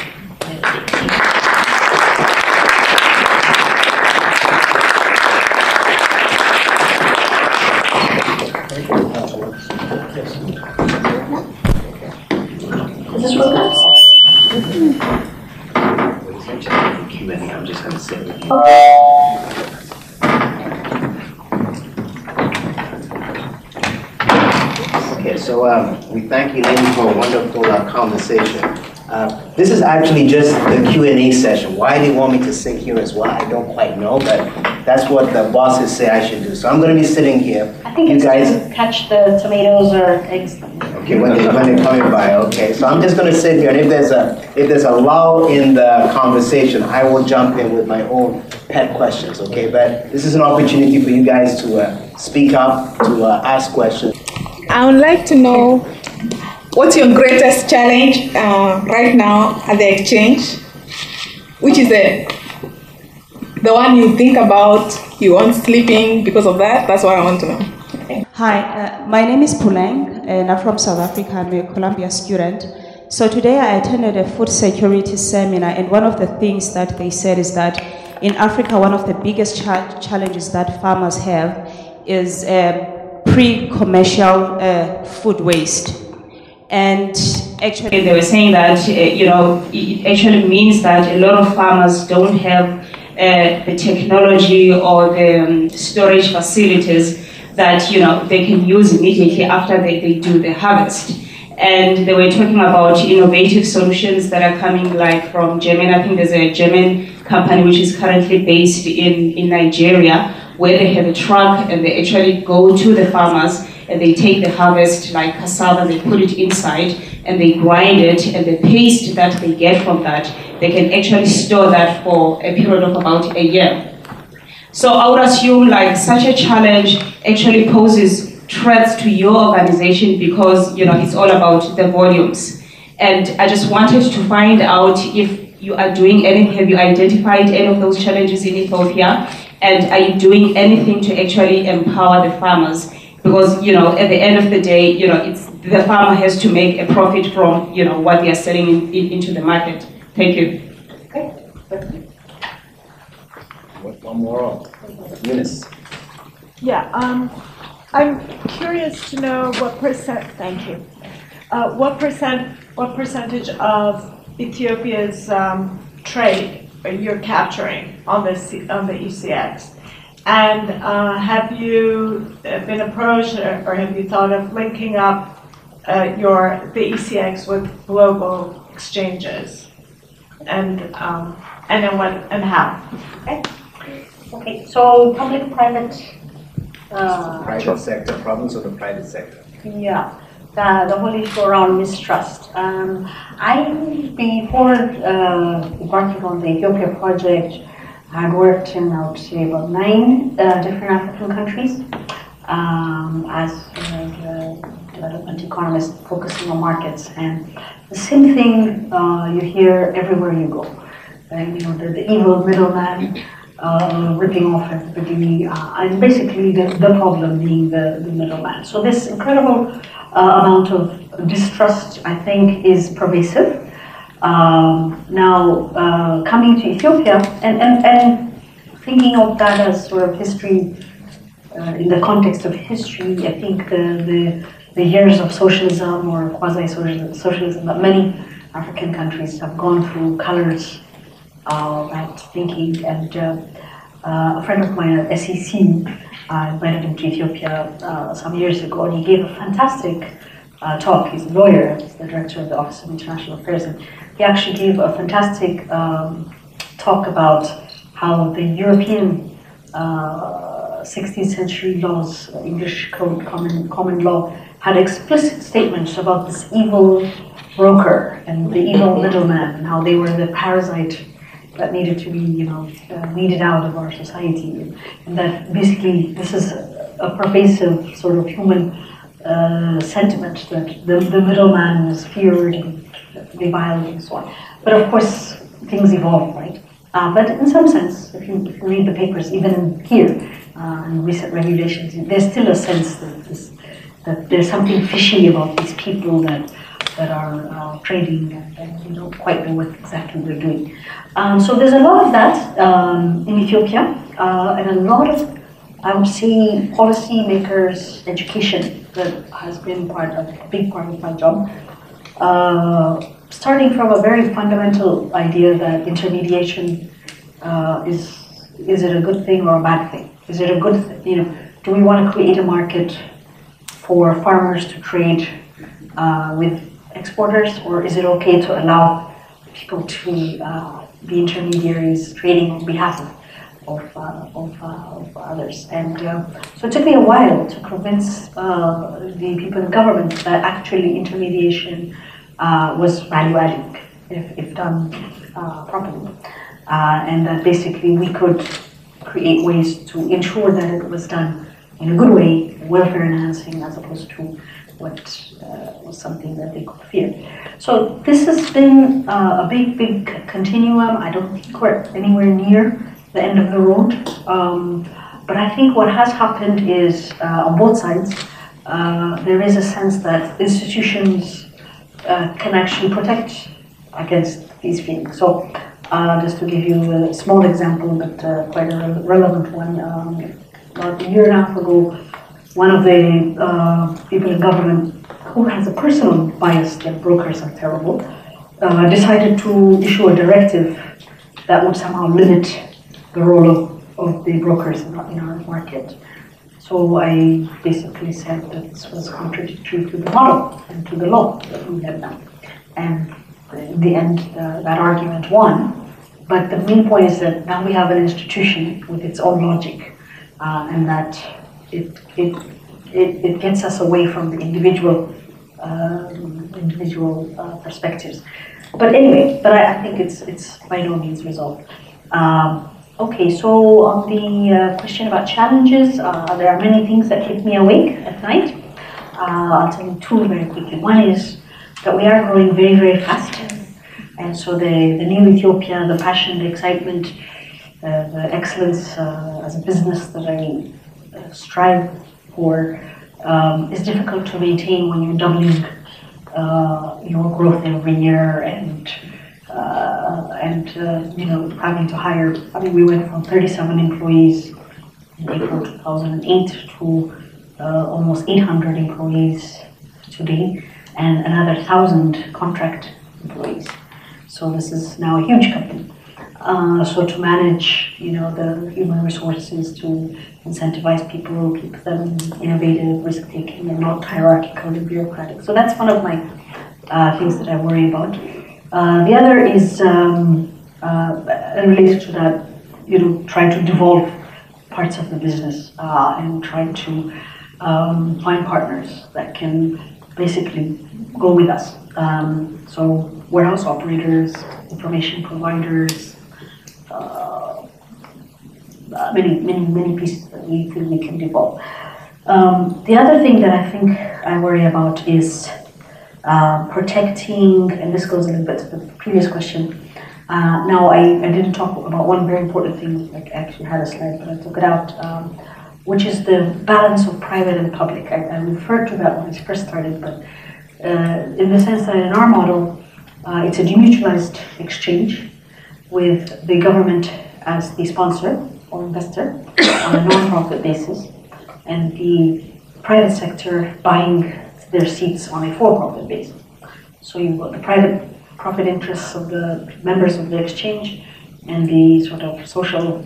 Is this what that's I'm just going to sit with you. Okay, so we thank you, Lynn, for a wonderful conversation. This is actually just the Q&A session. Why they want me to sit here as well, I don't quite know, but that's what the bosses say I should do. So I'm going to be sitting here. I think you guys to catch the tomatoes or eggs. Okay, when they're coming by. Okay, so I'm just going to sit here, and if there's a lull in the conversation, I will jump in with my own pet questions. Okay, but this is an opportunity for you guys to speak up, to ask questions. I would like to know what's your greatest challenge right now at the exchange? Which is the one you think about, you aren't sleeping because of that? That's what I want to know. Okay. Hi, my name is Puleng, and I'm from South Africa. I'm a Columbia student. So today I attended a food security seminar, and one of the things that they said is that in Africa, one of the biggest challenges that farmers have is pre-commercial food waste. And actually they were saying that it actually means that a lot of farmers don't have the technology or the storage facilities that they can use immediately after they do the harvest. And they were talking about innovative solutions that are coming like from Germany. I think there's a German company which is currently based in Nigeria, where they have a truck and they actually go to the farmers and they take the harvest like cassava, they put it inside and they grind it, and the paste that they get from that, they can actually store that for a period of about a year. So I would assume like such a challenge actually poses threats to your organization because it's all about the volumes. And I just wanted to find out if you are doing anything, have you identified any of those challenges in Ethiopia? And are you doing anything to actually empower the farmers? Because at the end of the day, it's the farmer has to make a profit from what they are selling into the market. Thank you. Okay. One more. Eunice. Yeah. I'm curious to know thank you. What percentage of Ethiopia's trade you're capturing on the ECX? And have you been approached or have you thought of linking up the ECX with global exchanges? And then what and how? Okay. So public-private. Private sector problems or the private sector? Yeah, the whole issue around mistrust. Before embarking on the Ethiopia project, I had worked in, I would say, about 9 different African countries as a development economist focusing on markets. And the same thing you hear everywhere you go. The evil middleman ripping off everybody, and basically the problem being the middleman. So this incredible amount of distrust, I think, is pervasive. Now, coming to Ethiopia and thinking of that as sort of history, in the context of history, I think the years of socialism or quasi-socialism that many African countries have gone through colors that thinking, and a friend of mine at SEC, I invited him to Ethiopia some years ago, and he gave a fantastic talk. He's a lawyer, he's the director of the Office of International Affairs, and he actually gave a fantastic talk about how the European 16th century laws, English code, common law, had explicit statements about this evil broker and the evil middleman, and how they were the parasite that needed to be, weeded out of our society, and that basically this is a pervasive sort of human sentiment that the middleman is feared and reviled and so on. But of course, things evolve, right? But in some sense, if you read the papers, even here in recent regulations, there's still a sense that there's something fishy about these people that are trading and you don't quite know what exactly they're doing. So there's a lot of that in Ethiopia, and a lot of, I would say, policy makers' education that has been a big part of my job. Starting from a very fundamental idea that intermediation is it a good thing or a bad thing? Is it a good thing? Do we want to create a market for farmers to trade with exporters, or is it okay to allow people to be intermediaries trading on behalf of others? And so it took me a while to convince the people in government that actually intermediation was value-adding if done properly, and that basically we could create ways to ensure that it was done in a good way, welfare enhancing, as opposed to what was something that they could fear. So this has been a big continuum. I don't think we're anywhere near the end of the road. But I think what has happened is, on both sides, there is a sense that institutions can actually protect against these feelings. So just to give you a small example, but quite a relevant one, about a year and a half ago, one of the people in government who has a personal bias that brokers are terrible, decided to issue a directive that would somehow limit the role of the brokers in our market. So I basically said that this was contradictory to the model and to the law that we had done. And in the end, that argument won. But the main point is that now we have an institution with its own logic, and that it gets us away from the individual perspectives. But anyway, I think it's by no means resolved. Okay, so on the question about challenges, there are many things that keep me awake at night. I'll tell you two very quickly. One is that we are growing very, very fast. And so the new Ethiopia, the passion, the excitement, the excellence as a business that I strive for is difficult to maintain when you're doubling your growth every year and having to hire. I mean, we went from 37 employees in April 2008 to almost 800 employees today, and another 1,000 contract employees. So this is now a huge company. So to manage, the human resources, to incentivize people, keep them innovative, risk-taking, and not hierarchical and bureaucratic. So that's one of my things that I worry about. The other is related to that, trying to devolve parts of the business and trying to find partners that can basically go with us. So warehouse operators, information providers, many pieces that we feel we can develop. The other thing that I think I worry about is protecting, and this goes a little bit to the previous question. Now, I didn't talk about one very important thing, like I actually had a slide, but I took it out, which is the balance of private and public. I referred to that when I first started, but in the sense that in our model, it's a demutualized exchange with the government as the sponsor or investor on a non-profit basis, and the private sector buying their seats on a for-profit basis. So you've got the private profit interests of the members of the exchange and the sort of social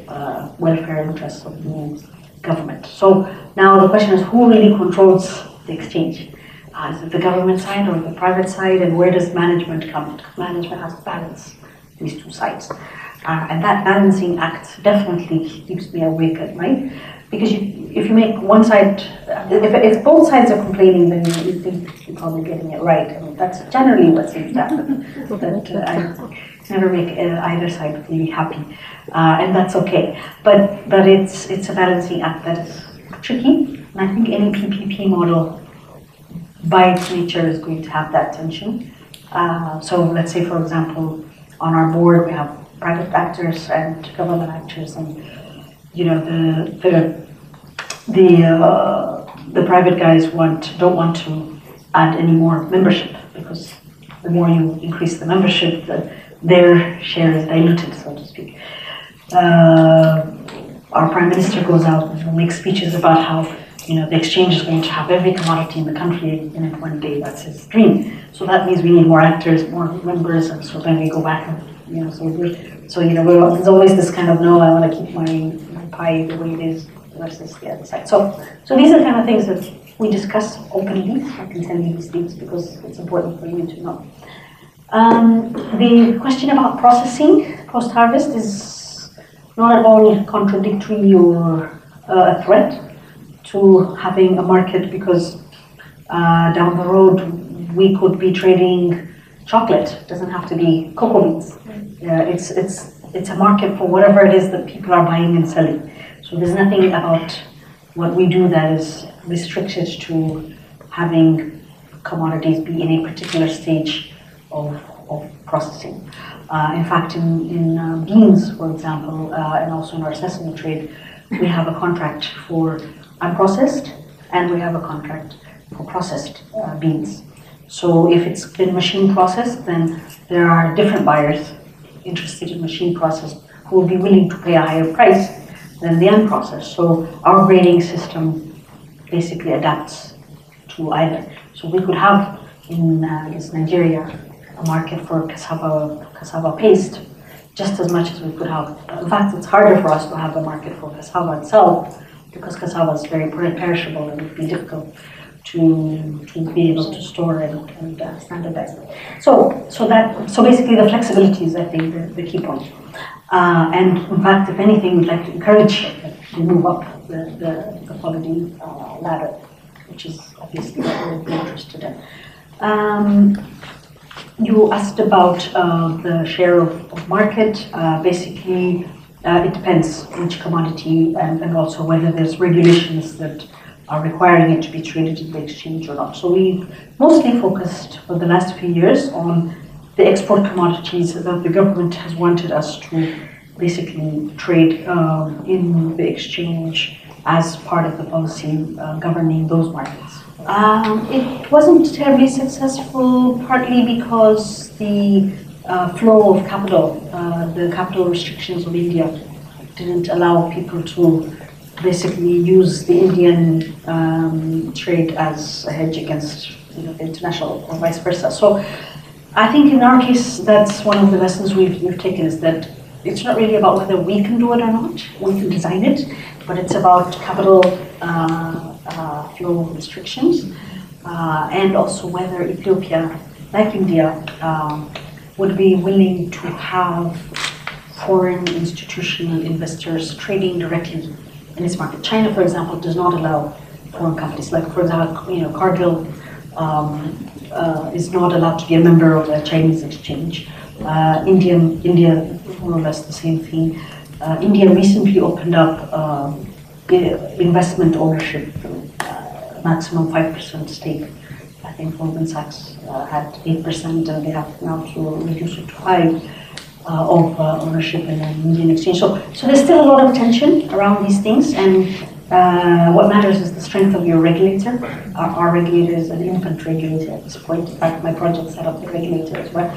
welfare interests of the government. So now the question is, who really controls the exchange? Is it the government side or the private side, and where does management come in? Management has to balance these two sides. And that balancing act definitely keeps me awake at night, because if you make one side, if both sides are complaining, then you think you're probably getting it right. I mean, that's generally what seems to happen. But I never make either side really happy, and that's okay. But it's a balancing act that is tricky, and I think any PPP model, by its nature, is going to have that tension. So let's say, for example, on our board we have private actors and government actors, and the private guys don't want to add any more membership, because the more you increase the membership, their share is diluted, so to speak. Our prime minister goes out and makes speeches about how the exchange is going to have every commodity in the country in it one day. That's his dream. So that means we need more actors, more members, and so then we go back and there's always this kind of, no, I want to keep my pie the way it is versus the other side. So these are kind of things that we discuss openly. I can tell you these things because it's important for you to know. The question about processing post-harvest is not at all contradictory or a threat to having a market, because down the road we could be trading chocolate. It doesn't have to be cocoa beans. It's a market for whatever it is that people are buying and selling. So there's nothing about what we do that is restricted to having commodities be in a particular stage of processing. In fact, in beans, for example, and also in our sesame trade, we have a contract for unprocessed, and we have a contract for processed beans. So if it's been machine processed, then there are different buyers interested in machine processed who will be willing to pay a higher price than the unprocessed. So our grading system basically adapts to either. So we could have in Nigeria a market for cassava paste just as much as we could have. In fact, it's harder for us to have a market for cassava itself, because cassava is very perishable and it would be difficult to be able to store and standardize. So basically the flexibility is, I think, the key point. And in fact, if anything, we'd like to encourage to move up the quality ladder, which is obviously what we'll be interested in. You asked about the share of market. Basically, it depends which commodity, and also whether there's regulations that are requiring it to be traded in the exchange or not. So we've mostly focused for the last few years on the export commodities that the government has wanted us to basically trade in the exchange as part of the policy governing those markets. It wasn't terribly successful, partly because the flow of capital, the capital restrictions of India didn't allow people to basically use the Indian trade as a hedge against the international or vice versa. So I think in our case, that's one of the lessons we've taken, is that it's not really about whether we can do it or not. We can design it, but it's about capital flow restrictions, and also whether Ethiopia, like India, would be willing to have foreign institutional investors trading directly in its market. China, for example, does not allow foreign companies. Like, for example, Cargill is not allowed to be a member of a Chinese exchange. India, more or less the same thing. India recently opened up investment ownership, maximum 5% stake. I think Goldman Sachs had 8%, and they have now to reduce it to 5% of ownership in an Indian exchange. So there's still a lot of tension around these things, and what matters is the strength of your regulator. Our regulator is an infant regulator at this point. In fact, my project set up the regulator as well.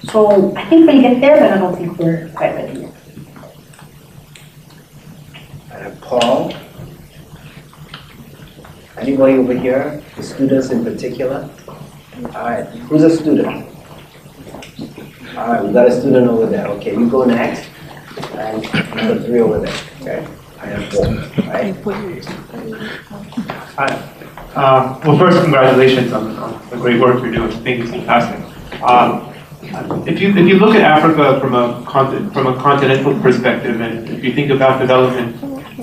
So I think we'll get there, but I don't think we're quite ready yet. Paul? Anybody over here? The students in particular? All right, who's a student? All right, we got a student over there. Okay, you go next. And number 3 over there. Okay, I have 4. Right? Hi. Well, first, congratulations on the great work you're doing. I think it's fantastic. If you look at Africa from a continental perspective, and if you think about development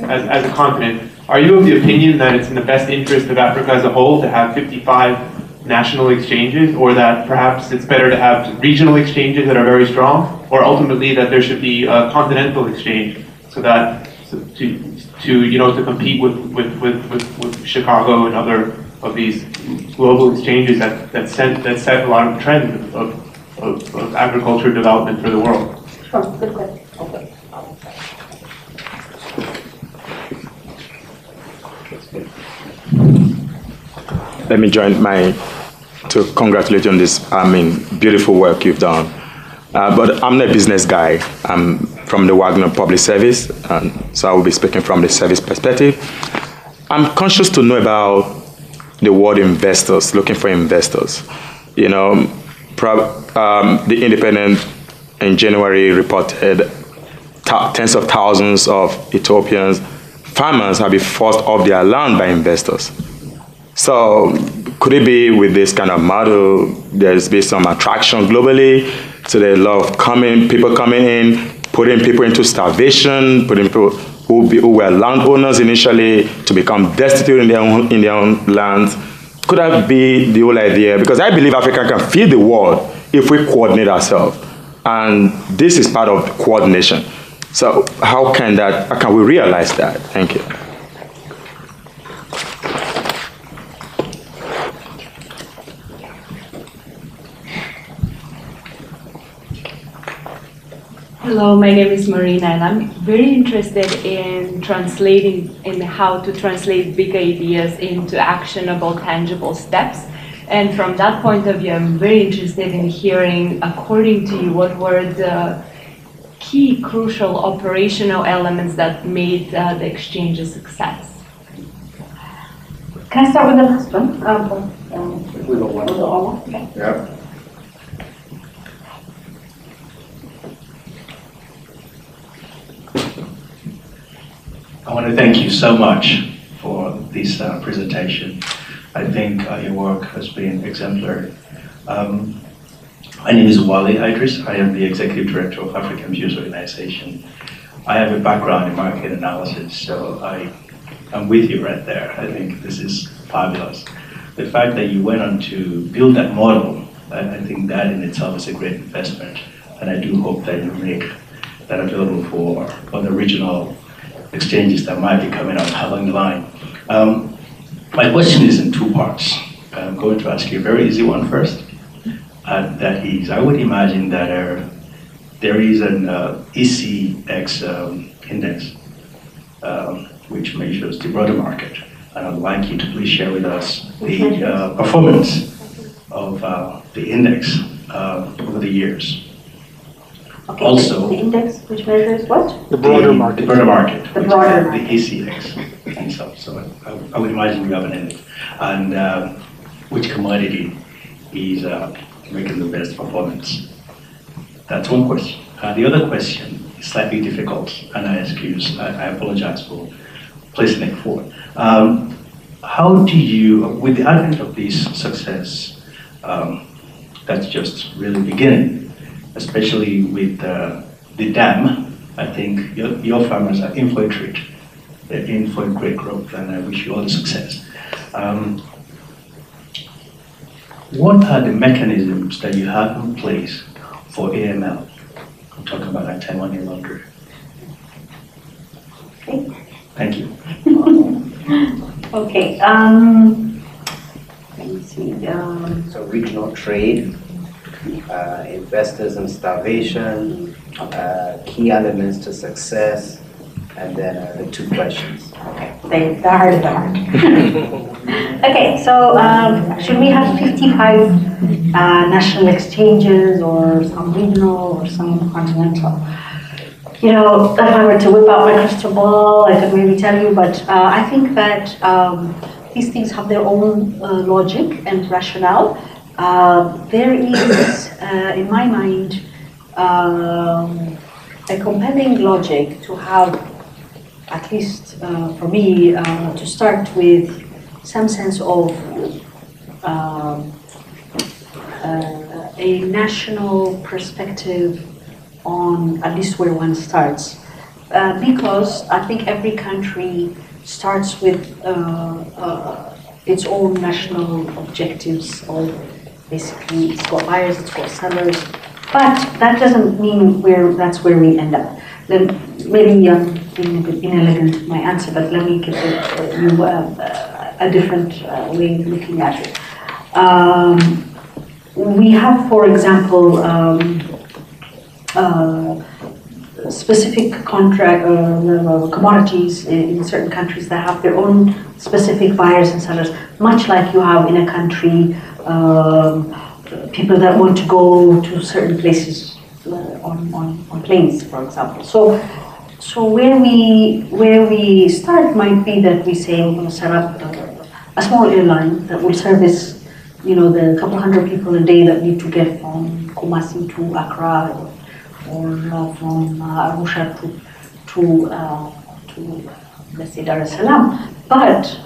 as a continent, are you of the opinion that it's in the best interest of Africa as a whole to have 55 national exchanges, or that perhaps it's better to have regional exchanges that are very strong, or ultimately that there should be a continental exchange so that to compete with Chicago and other of these global exchanges that set a lot of trends of agriculture development for the world? Sure, good question. Okay. Let me join to congratulate you on this, beautiful work you've done. But I'm not a business guy. I'm from the Wagner Public Service, so I will be speaking from the service perspective. I'm conscious to know about the word investors, looking for investors. The Independent in January reported tens of thousands of Ethiopians farmers have been forced off their land by investors. So could it be with this kind of model, there's been some attraction globally, so there's a lot of people coming in, putting people into starvation, putting people who were landowners initially to become destitute in their own lands? Could that be the whole idea? Because I believe Africa can feed the world if we coordinate ourselves. And this is part of coordination. So how can we realize that? Thank you. Hello, my name is Marina, and I'm very interested in how to translate big ideas into actionable, tangible steps. And from that point of view, I'm very interested in hearing, according to you, what were the key, crucial operational elements that made the exchange a success? Can I start with the last one? We got one. Okay. Yeah. I want to thank you so much for this presentation. I think your work has been exemplary. My name is Wale Idris. I am the Executive Director of African Views Organization. I have a background in market analysis, so I'm with you right there. I think this is fabulous. The fact that you went on to build that model, I think that in itself is a great investment, and I do hope that you make that available for other regional exchanges that might be coming up along the line. My question is in 2 parts. I'm going to ask you a very easy one first. That is, I would imagine that there is an ECX index which measures the broader market. And I'd like you to please share with us the performance of the index over the years. Okay, Also, the index, which measures what? The broader market. The broader market. The which broader is market. The ACX and so. So I would imagine you have an index. And which commodity is making the best performance? That's one question. The other question is slightly difficult, and I apologize for placing it forward. How do you, with the advent of this success, that's just really beginning, especially with the dam, I think your farmers are in for a treat. They're in for a great growth, and I wish you all the success. What are the mechanisms that you have in place for AML? I'm talking about anti-money laundering. Okay. Thank you. Okay. Let me see. So regional trade, investors and starvation, key elements to success, and then the two questions. Okay, the hard of the hard. Okay, so should we have 55 national exchanges, or some regional, or some continental? You know, if I were to whip out my crystal ball, I could maybe tell you, but I think that these things have their own logic and rationale. There is, in my mind, a compelling logic to have, at least for me, to start with some sense of a national perspective on at least where one starts. Because I think every country starts with its own national objectives, or basically it's got buyers, it's got sellers, but that doesn't mean that's where we end up. Maybe I'm being a bit inelegant in my answer, but let me give you a different way of looking at it. We have, for example, specific commodities in certain countries that have their own specific buyers and sellers, much like you have in a country people that want to go to certain places on planes, for example. So where we start might be that we say we're going to set up a small airline that will service, you know, the couple hundred people a day that need to get from Kumasi to Accra, or from Arusha to let's say Dar es Salaam. But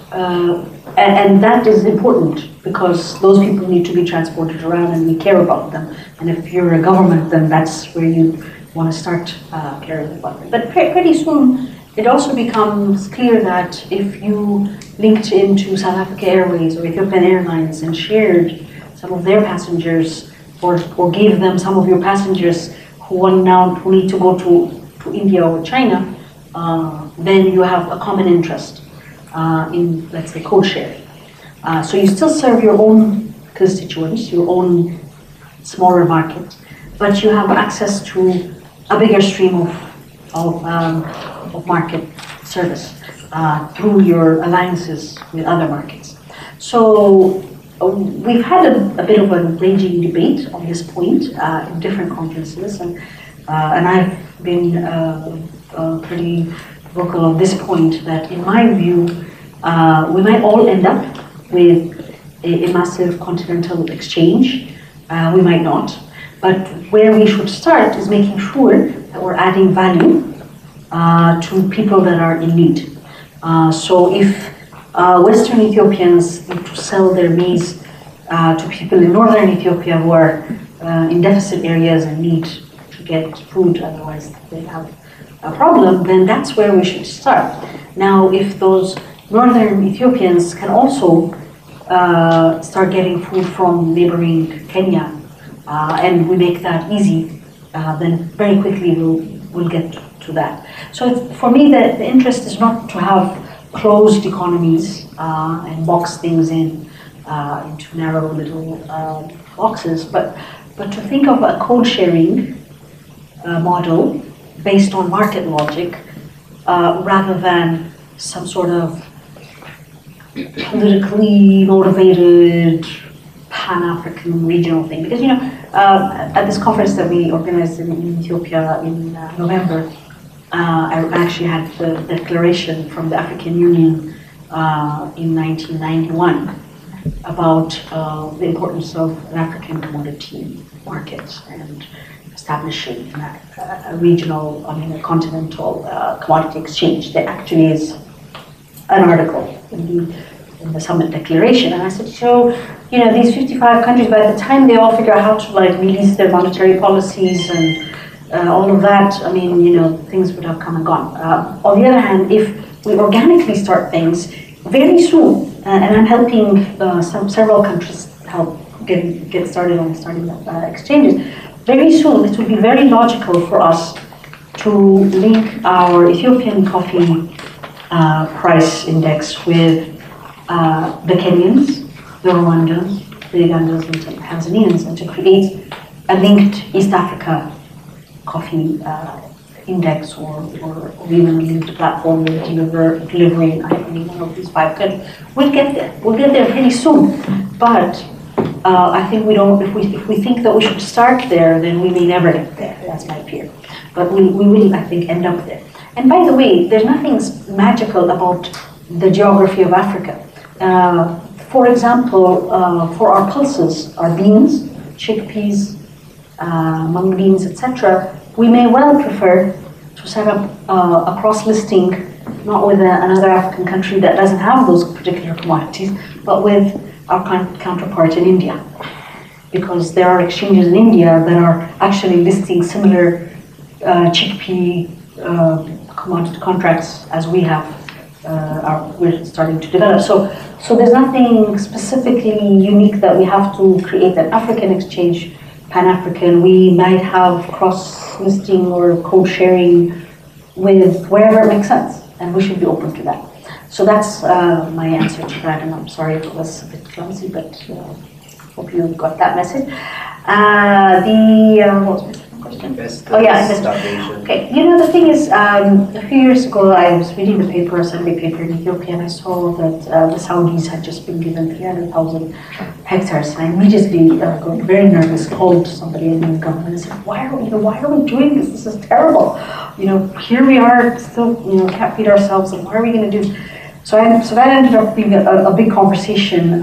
and that is important because those people need to be transported around, and we care about them. And if you're a government, then that's where you want to start caring about them. But pretty soon, it also becomes clear that if you linked into South Africa Airways or Ethiopian Airlines and shared some of their passengers, or gave them some of your passengers who need to go to India or China, then you have a common interest in, let's say, code sharing. So you still serve your own constituents, your own smaller market, but you have access to a bigger stream of market service through your alliances with other markets. So we've had a bit of a raging debate on this point in different conferences, and I've been pretty vocal on this point that, in my view, we might all end up with a massive continental exchange. We might not. But where we should start is making sure that we're adding value to people that are in need. So if Western Ethiopians need to sell their maize to people in northern Ethiopia who are in deficit areas and need to get food, otherwise they have a problem, then that's where we should start. Now, if those northern Ethiopians can also start getting food from neighboring Kenya, and we make that easy, then very quickly we'll get to that. So for me, the interest is not to have closed economies and box things into narrow little boxes, but to think of a code sharing model based on market logic rather than some sort of politically motivated pan-African regional thing. Because, at this conference that we organized in Ethiopia in November, I actually had the declaration from the African Union in 1991 about the importance of an African commodity market and establishing a regional, a continental commodity exchange. There actually is an article in the summit declaration, and I said, these 55 countries, by the time they all figure out how to release their monetary policies and all of that, things would have come and gone. On the other hand, if we organically start things very soon, and I'm helping several countries help get started on starting exchanges, very soon it will be very logical for us to link our Ethiopian coffee price index with the Kenyans, the Rwandans, the Ugandans, and the Tanzanians, and to create a linked East Africa coffee index or even a linked platform with delivery in any one of these 5 countries. We'll get there. We'll get there pretty soon. But I think if we think that we should start there, then we may never get there. That's my fear. But we will, I think, end up there. And by the way, there's nothing magical about the geography of Africa. For example, for our pulses, our beans, chickpeas, mung beans, etc., we may well prefer to set up a cross-listing, not with another African country that doesn't have those particular commodities, but with our counterpart in India. Because there are exchanges in India that are actually listing similar chickpea commodity contracts as we have, we're starting to develop. So there's nothing specifically unique that we have to create an African exchange, Pan-African. We might have cross-listing or code-sharing with wherever it makes sense, and we should be open to that. So that's my answer to that, and I'm sorry if it was a bit clumsy, but hope you got that message. What was my question? Oh yeah, investment. Okay, the thing is, a few years ago I was reading the paper, a Sunday paper in Ethiopia, and I saw that the Saudis had just been given 300,000 hectares, and I immediately got very nervous, called somebody in the government and said, why are we doing this? This is terrible. Here we are, still, can't feed ourselves, and what are we going to do? So that ended up being a big conversation.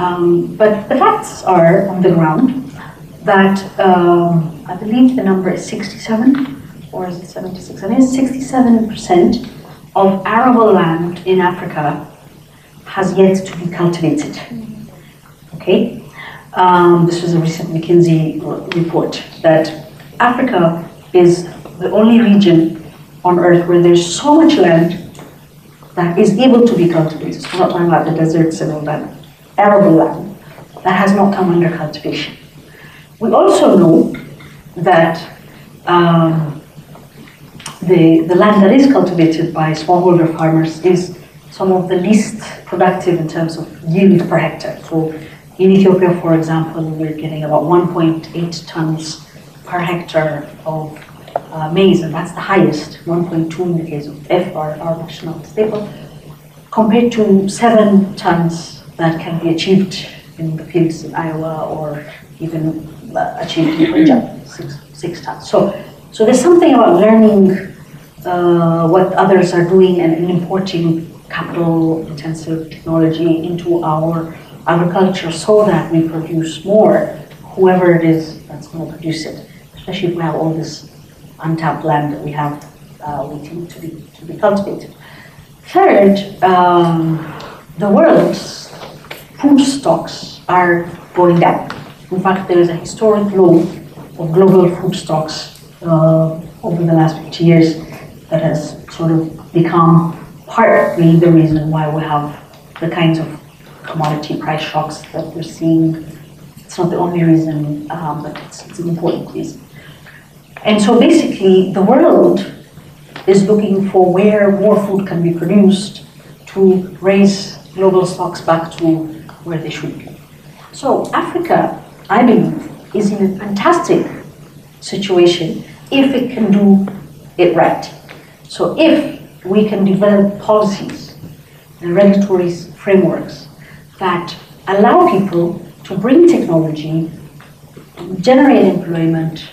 But the facts are on the ground that I believe the number is 67, or is it 76? I think it's 67% of arable land in Africa has yet to be cultivated. Okay? This was a recent McKinsey report that Africa is the only region on earth where there's so much land that is able to be cultivated. So we're not talking about the deserts and all that, arable land that has not come under cultivation. We also know that the land that is cultivated by smallholder farmers is some of the least productive in terms of yield per hectare. So in Ethiopia, for example, we're getting about 1.8 tons per hectare of maize, and that's the highest, 1.2 in the case of our national staple, compared to 7 tons that can be achieved in the fields in Iowa or even achieved in Punjab, 6 tons. So there's something about learning what others are doing and importing capital-intensive technology into our agriculture so that we produce more, whoever it is that's going to produce it, especially if we have all this untapped land that we have waiting to be cultivated. Third, the world's food stocks are going down. In fact, there is a historic low of global food stocks over the last 50 years that has sort of become partly the reason why we have the kinds of commodity price shocks that we're seeing. It's not the only reason, but it's an important reason. And so basically, the world is looking for where more food can be produced to raise global stocks back to where they should be. So Africa, I believe, is in a fantastic situation if it can do it right. So if we can develop policies and regulatory frameworks that allow people to to bring technology, generate employment,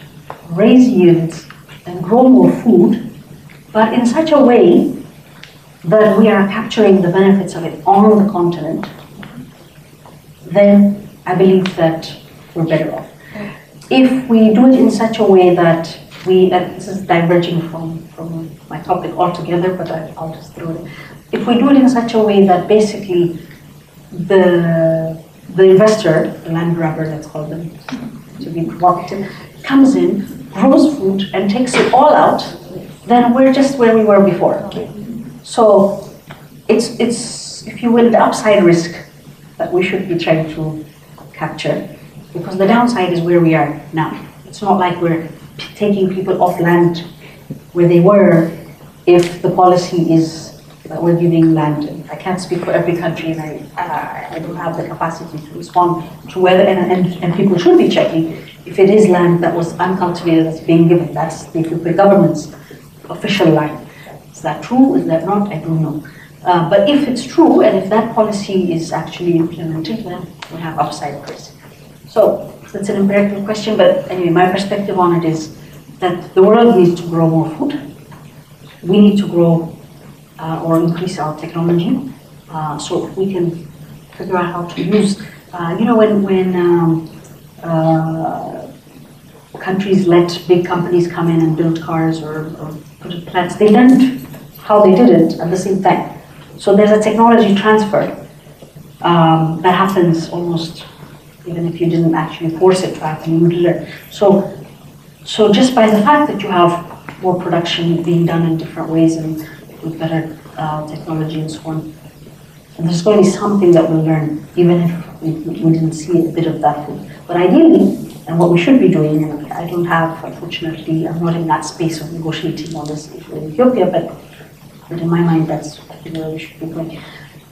raise yields, and grow more food, but in such a way that we are capturing the benefits of it on the continent, then I believe that we're better off. If we do it in such a way that this is diverging from my topic altogether, but I'll just throw it in. If we do it in such a way that basically the investor, the land grabber, let's call them, to be provocative, comes in, grows food, and takes it all out, then we're just where we were before. So it's if you will, the upside risk that we should be trying to capture, because the downside is where we are now. It's not like we're taking people off land where they were if the policy is that we're giving land. I can't speak for every country, and I don't have the capacity to respond to whether, and people should be checking if it is land that was uncultivated that's being given. That's the government's official line. Is that true? Is that not? I don't know. But if it's true, and if that policy is actually implemented, then we have upside risk. So that's an empirical question, but anyway, my perspective on it is that the world needs to grow more food. We need to grow or increase our technology, so we can figure out how to use. When countries let big companies come in and build cars or put in plants, they learned how they did it at the same time. So there's a technology transfer that happens almost even if you didn't actually force it to happen, you would learn. So just by the fact that you have more production being done in different ways and with better technology and so on, there's going to be something that we'll learn, even if we didn't see a bit of that food. But ideally, and what we should be doing, and I don't have, unfortunately, I'm not in that space of negotiating on this issue in Ethiopia, but in my mind, that's where we should be going.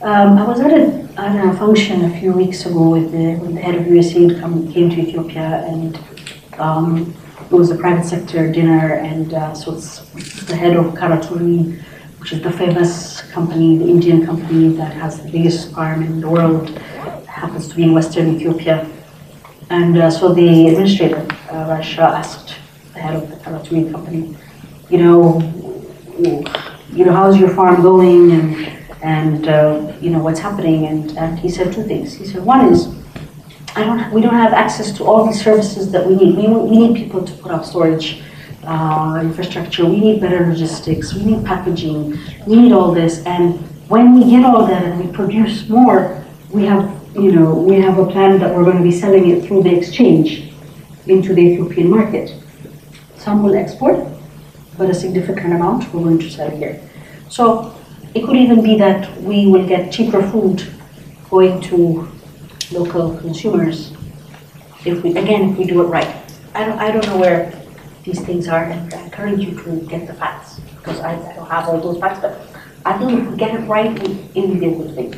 I was at a function a few weeks ago with the head of USAID came to Ethiopia, and it was a private sector dinner, and so it's the head of Karaturi, which is the famous company, the Indian company that has the biggest farm in the world, happens to be in Western Ethiopia. And so the administrator, Rasha, asked the head of the Karaturi company, how's your farm going, and what's happening? And he said two things. He said, one is, we don't have access to all these services that we need. We need people to put up storage infrastructure. We need better logistics. We need packaging. We need all this. And when we get all that and we produce more, we have a plan that we're going to be selling it through the exchange into the Ethiopian market. Some will export, but a significant amount we're going to sell here. So it could even be that we will get cheaper food going to local consumers if we do it right. I don't know where these things are, and I encourage you to get the facts, because I don't have all those facts, but I think if we get it right, we will be.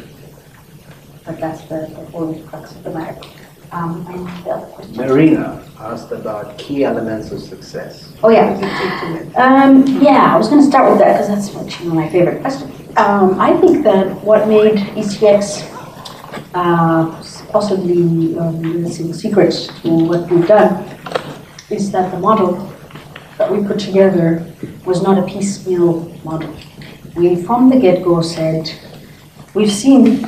But that's the whole crux of the matter. And the other question? Marina asked about key elements of success. Oh yeah. I was going to start with that because that's actually my favorite question. I think that what made ECX possibly the secret to what we've done is that the model that we put together was not a piecemeal model. We, from the get-go, said, we've seen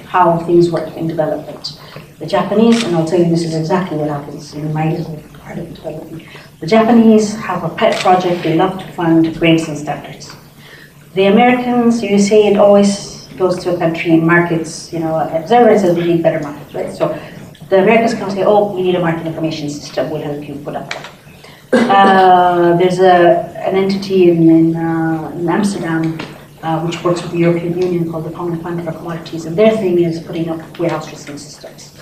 how things work in development. The Japanese, and I'll tell you this is exactly what happens in my little part of development. The Japanese have a pet project, they love to fund grades and standards. The Americans, you say it always goes to a country and markets, observer says we need better markets, right? So the Americans can say, oh, we need a market information system, we'll help you put up one. There's an entity in Amsterdam which works with the European Union called the Common Fund for Commodities, and their thing is putting up warehouse receipt systems.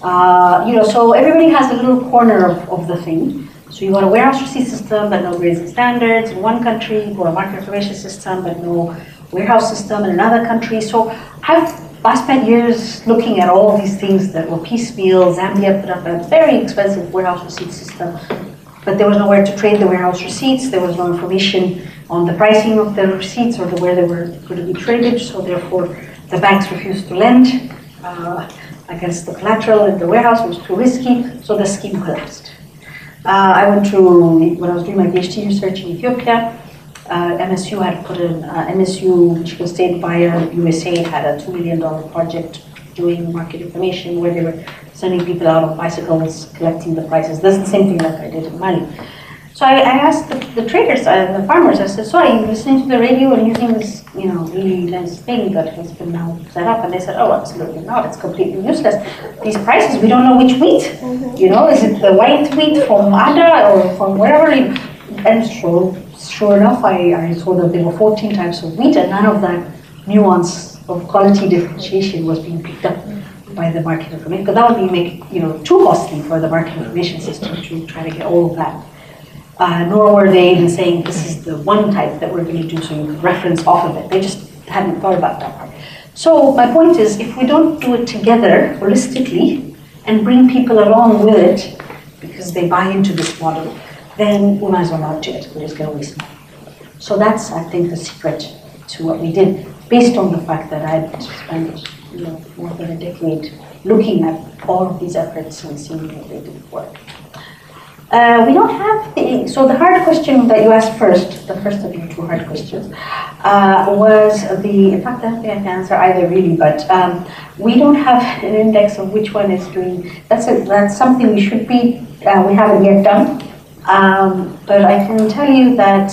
So everybody has a little corner of the thing. So you got a warehouse receipt system, but no grades and standards in one country, you got a market information system, but no warehouse system in another country. So I spent years looking at all these things that were piecemeal. Zambia put up a very expensive warehouse receipt system, but there was nowhere to trade the warehouse receipts. There was no information on the pricing of the receipts or where they were going to be traded. So therefore, the banks refused to lend. I guess the collateral in the warehouse was too risky, so the scheme collapsed. I went to, when I was doing my PhD research in Ethiopia, MSU had put in, MSU, Michigan State via USAID, had a $2 million project doing market information where they were sending people out on bicycles, collecting the prices. That's the same thing like I did in Mali. So I asked the traders and the farmers, I said, so are you listening to the radio and using this, really nice thing that has been now set up? And they said, oh, absolutely not. It's completely useless. These prices, we don't know which wheat. Is it the white wheat from Ada or from wherever? And sure enough, I saw that there were 14 types of wheat and none of that nuance of quality differentiation was being picked up by the market information. Because that would be too costly for the market information system to try to get all of that. Nor were they even saying this is the one type that we're going to do, so you can reference off of it. They just hadn't thought about that part. So my point is, if we don't do it together holistically and bring people along with it, because they buy into this model, then we might as well not do it. We're just going to waste money. So that's, I think, the secret to what we did, based on the fact that I'd spent more than a decade looking at all of these efforts and seeing that they didn't work. We don't have so the hard question that you asked first, the first of your two hard questions, was in fact, I don't think I can answer either really, but we don't have an index of which one is doing, that's something we should be, we haven't yet done, but I can tell you that,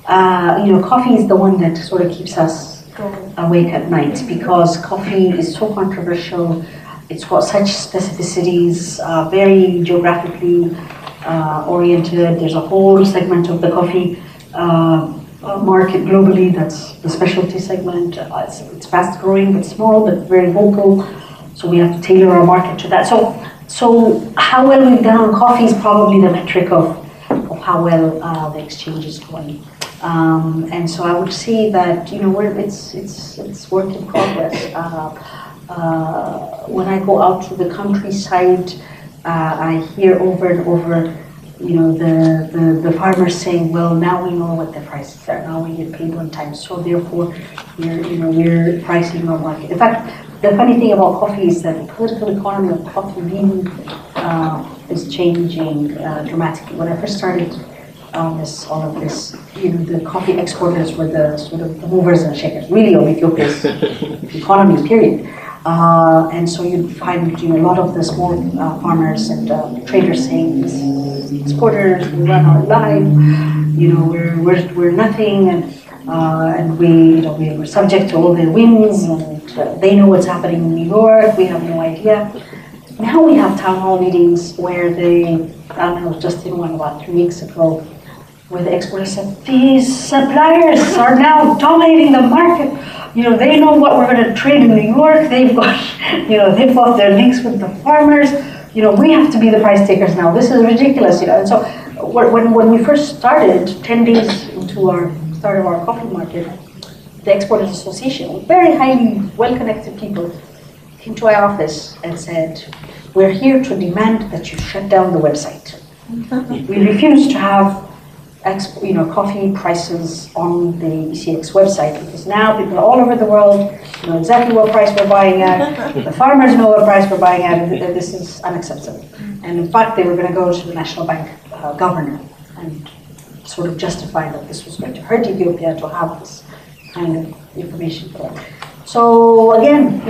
coffee is the one that sort of keeps us awake at night, because coffee is so controversial. It's got such specificities, very geographically oriented. There's a whole segment of the coffee market globally that's the specialty segment. It's fast growing but small but very vocal. So we have to tailor our market to that. So how well we've done on coffee is probably the metric of how well the exchange is going. And so I would say that it's work in progress. When I go out to the countryside, I hear over and over, the farmers saying, well, now we know what the prices are. Now we get paid on time, so therefore we're pricing our market. In fact, the funny thing about coffee is that the political economy of coffee really is changing dramatically. When I first started all of this, the coffee exporters were the sort of the movers and shakers, really, of Ethiopia's economy, period. And so you'd find a lot of the small farmers and traders saying, these exporters, we run our life, we're nothing, and we're subject to all their whims, and they know what's happening in New York, we have no idea. Now we have town hall meetings where just in one about 3 weeks ago, where the exporters said, these suppliers are now dominating the market. They know what we're going to trade in New York. They've got, they've got their links with the farmers. We have to be the price takers now. This is ridiculous. And so when we first started, 10 days into our start of our coffee market, the Exporters Association, very highly well-connected people, came to our office and said, we're here to demand that you shut down the website. We refuse to have coffee prices on the ECX website, because now people all over the world know exactly what price we're buying at. The farmers know what price we're buying at, and this is unacceptable. And in fact, they were going to go to the National Bank governor and sort of justify that this was going to hurt Ethiopia to have this kind of information. So again,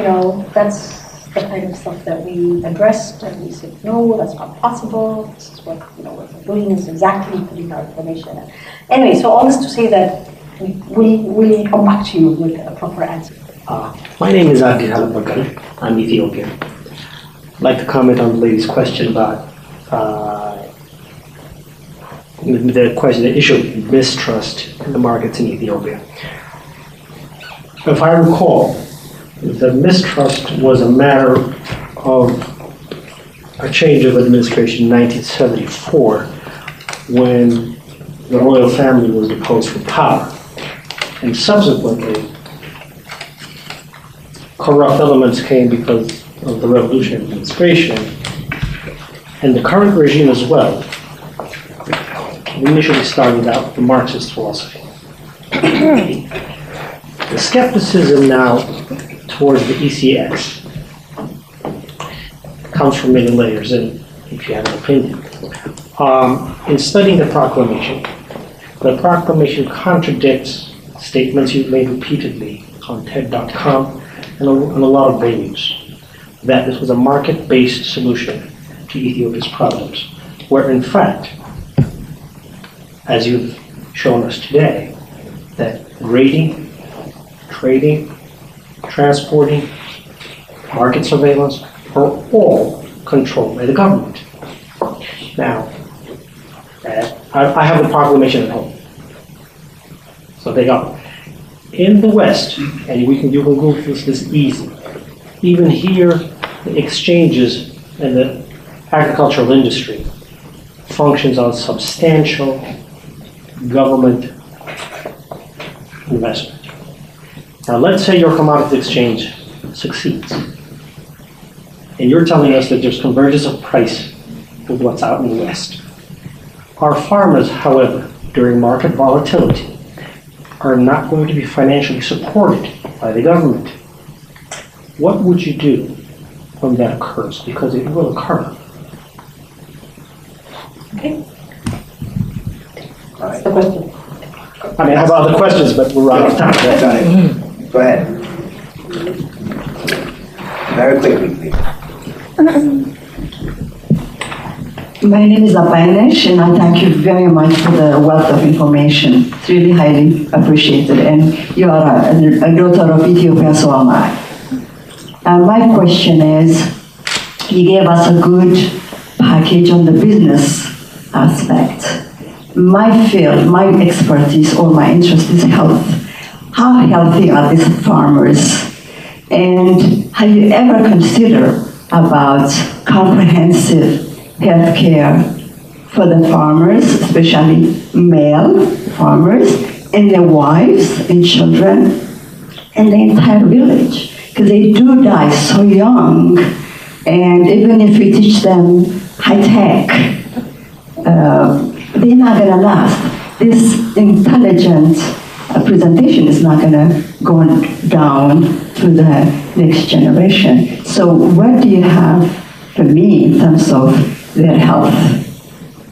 that's the kind of stuff that we addressed, and we said, no, that's not possible. This is what what we're doing is exactly putting our information in. Anyway, so all this to say that we'll come back to you with a proper answer. My name is Adi Halabakar. I'm Ethiopian. I'd like to comment on the lady's question about the issue of mistrust in the markets in Ethiopia. If I recall, the mistrust was a matter of a change of administration in 1974 when the royal family was deposed from power. And subsequently, corrupt elements came because of the revolution administration, and the current regime as well. We initially started out with the Marxist philosophy. The skepticism now towards the ECX comes from many layers, and if you have an opinion. In studying the proclamation contradicts statements you've made repeatedly on TED.com and on a lot of venues, that this was a market-based solution to Ethiopia's problems, where in fact, as you've shown us today, that grading, trading, transporting, market surveillance are all controlled by the government. Now, I have the proclamation at home. So they go. In the West, and you can Google this easy, even here, the exchanges and the agricultural industry functions on substantial government investment. Now let's say your commodity exchange succeeds. And you're telling us that there's convergence of price with what's out in the West. Our farmers, however, during market volatility, are not going to be financially supported by the government. What would you do when that occurs? Because it will occur. Okay. That's the question. I mean, I have other questions, but we're out of time. That's all right. Go ahead. Very quickly, please. My name is Apainesh, and I thank you very much for the wealth of information. It's really highly appreciated, and you are a daughter of Ethiopia, so am I. My question is, you gave us a good package on the business aspect. My field, my expertise, or my interest is health. How healthy are these farmers? And have you ever considered about comprehensive health care for the farmers, especially male farmers, and their wives and children, and the entire village? Because they do die so young, and even if we teach them high tech, they're not going to last. This intelligent presentation is not going to go down to the next generation. So what do you have for me in terms of their health?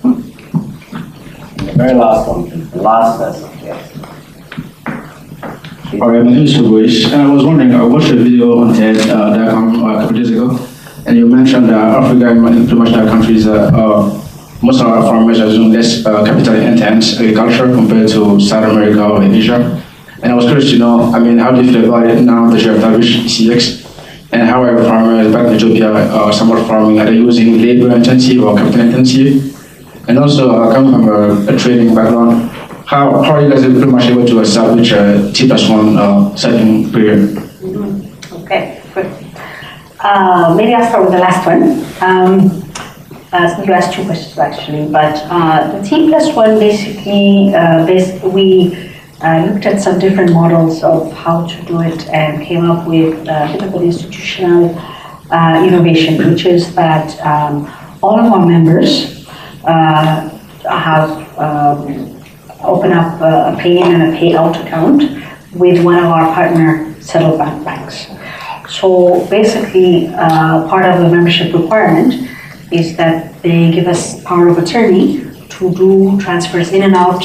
The very last one, the last person, yes. All right, my name is Subuish. I was wondering, I watched a video on TED that a couple days ago, and you mentioned that Africa and pretty much other countries, most of our farmers are doing less capital intense agriculture compared to South America or Asia. And I was curious to know, I mean, how do you feel about it now that you have established CX? And how are farmers back in Ethiopia somewhat farming? Are they using labor intensive or capital intensive? And also, coming from a trading background, how are you guys pretty much able to establish a T+1 setting period? Okay, good. Maybe I'll start with the last one. You asked two questions actually, but the T+1 basically, we looked at some different models of how to do it and came up with typical institutional innovation, which is that all of our members have open up a pay-in and a payout account with one of our partner settled banks. So basically, part of the membership requirement is that they give us power of attorney to do transfers in and out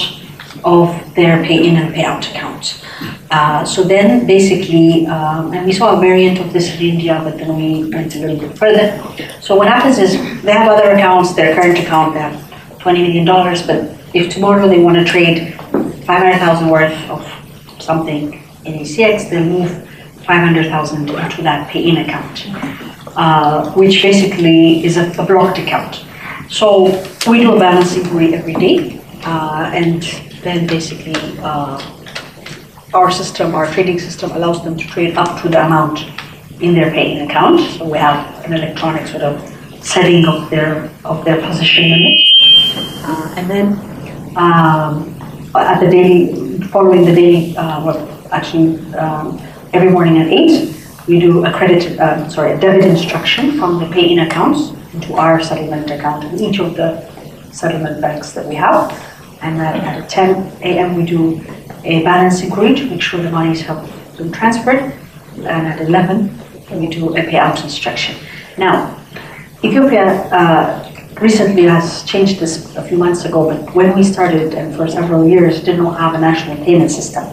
of their pay-in and payout account. So then basically, and we saw a variant of this in India, but then we went a little bit further. So what happens is they have other accounts, their current account, they have $20 million, but if tomorrow they want to trade 500,000 worth of something in ECX, they'll move 500,000 into that pay-in account, which basically is a blocked account. So we do a balance inquiry every day, and then basically our system, our trading system allows them to trade up to the amount in their pay-in account. So we have an electronic sort of setting of their position limit. And then at the daily, following the daily, every morning at 8, we do a debit instruction from the pay-in accounts into our settlement account in each of the settlement banks that we have. And then at 10 a.m. we do a balance inquiry to make sure the monies have been transferred. And at 11 we do a payout instruction. Now, Ethiopia recently has changed this a few months ago, but when we started and for several years did not have a national payment system.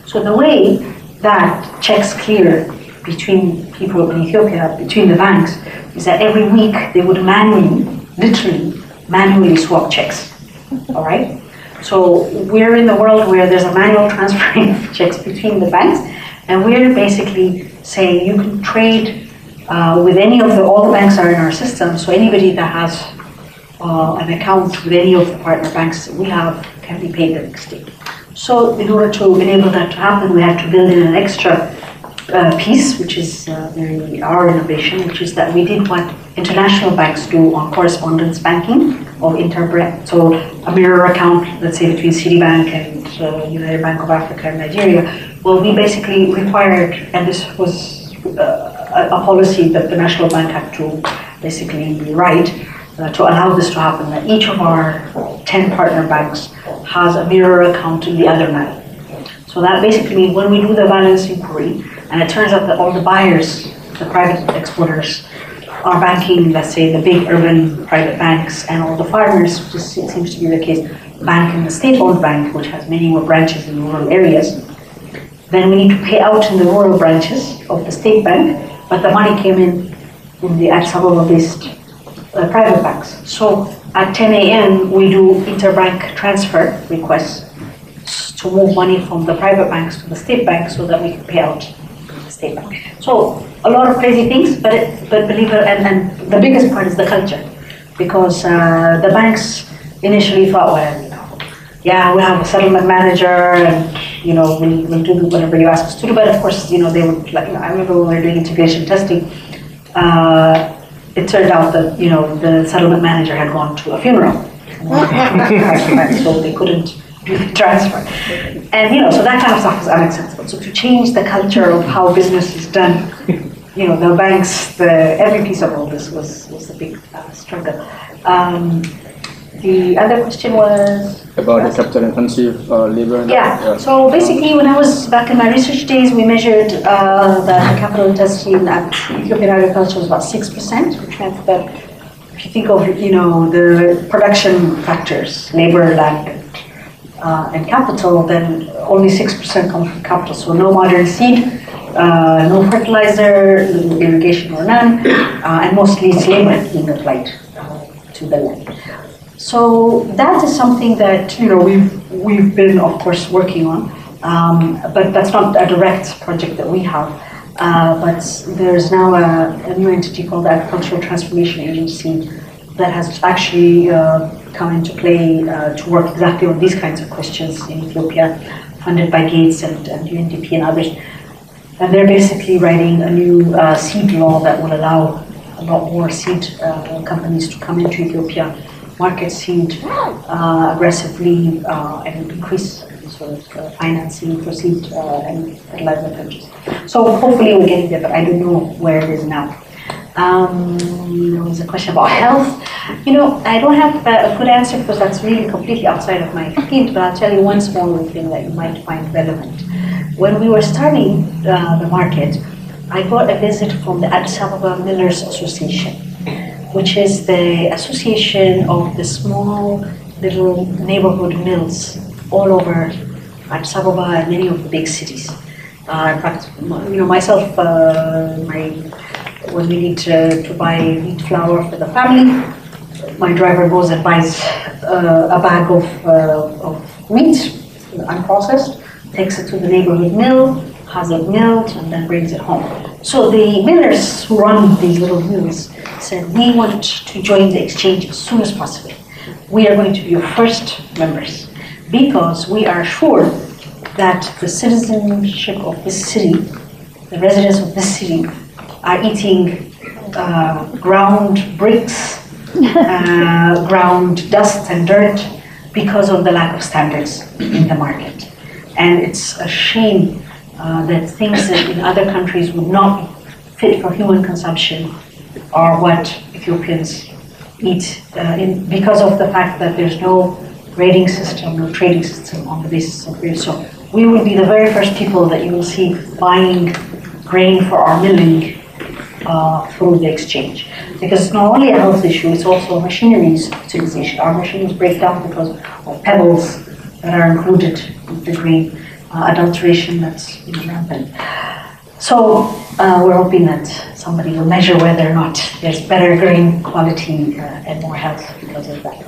So the way that checks clear between people in Ethiopia, between the banks, is that every week they would literally manually swap checks, all right? So we're in the world where there's a manual transferring of checks between the banks, and we're basically saying you can trade with any of all the banks are in our system, so anybody that has an account with any of the partner banks that we have can be paid the next day. So in order to enable that to happen, we had to build in an extra piece, which is our innovation, which is that we did what international banks do on correspondence banking or interbank. So a mirror account, let's say between Citibank and United Bank of Africa and Nigeria. Well, we basically required, and this was a policy that the National Bank had to basically write to allow this to happen, that each of our 10 partner banks has a mirror account in the other bank. So that basically means when we do the balance inquiry, and it turns out that all the buyers, the private exporters, are banking, let's say, the big urban private banks, and all the farmers, which seems to be the case, bank in the state-owned bank, which has many more branches in rural areas. Then we need to pay out in the rural branches of the state bank, but the money came in the Addis Ababa-based private banks. So at 10 a.m. we do interbank transfer requests to move money from the private banks to the state bank so that we can pay out the state bank. So a lot of crazy things, but believe it, and the biggest part is the culture, because the banks initially thought, well, yeah, we have a settlement manager, and we'll do whatever you ask us to do. But of course, they would I remember when we were doing integration testing. It turned out that the settlement manager had gone to a funeral, so they couldn't do the transfer. And so that kind of stuff is unacceptable. So to change the culture of how business is done, the banks, every piece of all this was a big struggle. The other question was about the capital intensive labor. Yeah. So basically, when I was back in my research days, we measured the capital intensity in Ethiopian agriculture was about 6%, which meant that if you think of the production factors, labor, land, and capital, then only 6% comes from capital. So no modern seed, no fertilizer, irrigation or none, and mostly it's labor being applied to the land. So that is something that we've been, of course, working on, but that's not a direct project that we have. But there's now a new entity called the Agricultural Transformation Agency that has actually come into play to work exactly on these kinds of questions in Ethiopia, funded by Gates and UNDP and others. And they're basically writing a new seed law that will allow a lot more seed companies to come into Ethiopia, market seed aggressively, and increase sort of financing for seed and fertilizer purchase. So hopefully we're getting there, but I don't know where it is now. There was a question about health. I don't have a good answer because that's really completely outside of my field, but I'll tell you one small thing that you might find relevant. When we were starting the market, I got a visit from the Addis Ababa Millers Association, which is the association of the small little neighborhood mills all over Addis Ababa and many of the big cities. In fact, myself, when we need to buy wheat flour for the family, my driver goes and buys a bag of wheat, unprocessed, takes it to the neighborhood mill, has it milled, and then brings it home. So the millers who run these little mills said, we want to join the exchange as soon as possible. We are going to be your first members because we are sure that the citizenship of this city, the residents of this city, are eating ground bricks, ground dust and dirt because of the lack of standards in the market. And it's a shame that things that in other countries would not be fit for human consumption are what Ethiopians eat because of the fact that there's no grading system, no trading system on the basis of grade. So we will be the very first people that you will see buying grain for our milling through the exchange. Because it's not only a health issue, it's also machinery's utilization. Our machines break down because of pebbles that are included in the grain, adulteration that's rampant. So we're hoping that somebody will measure whether or not there's better grain quality and more health because of that.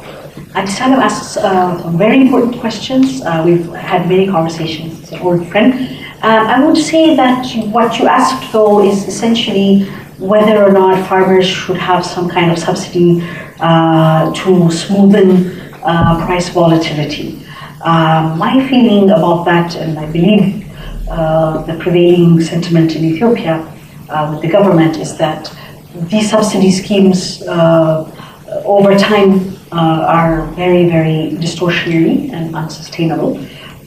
Antisano asks some very important questions. We've had many conversations. It's an old friend. I would say that what you asked, though, is essentially whether or not farmers should have some kind of subsidy to smoothen price volatility. My feeling about that, and I believe the prevailing sentiment in Ethiopia with the government, is that these subsidy schemes over time are very, very distortionary and unsustainable.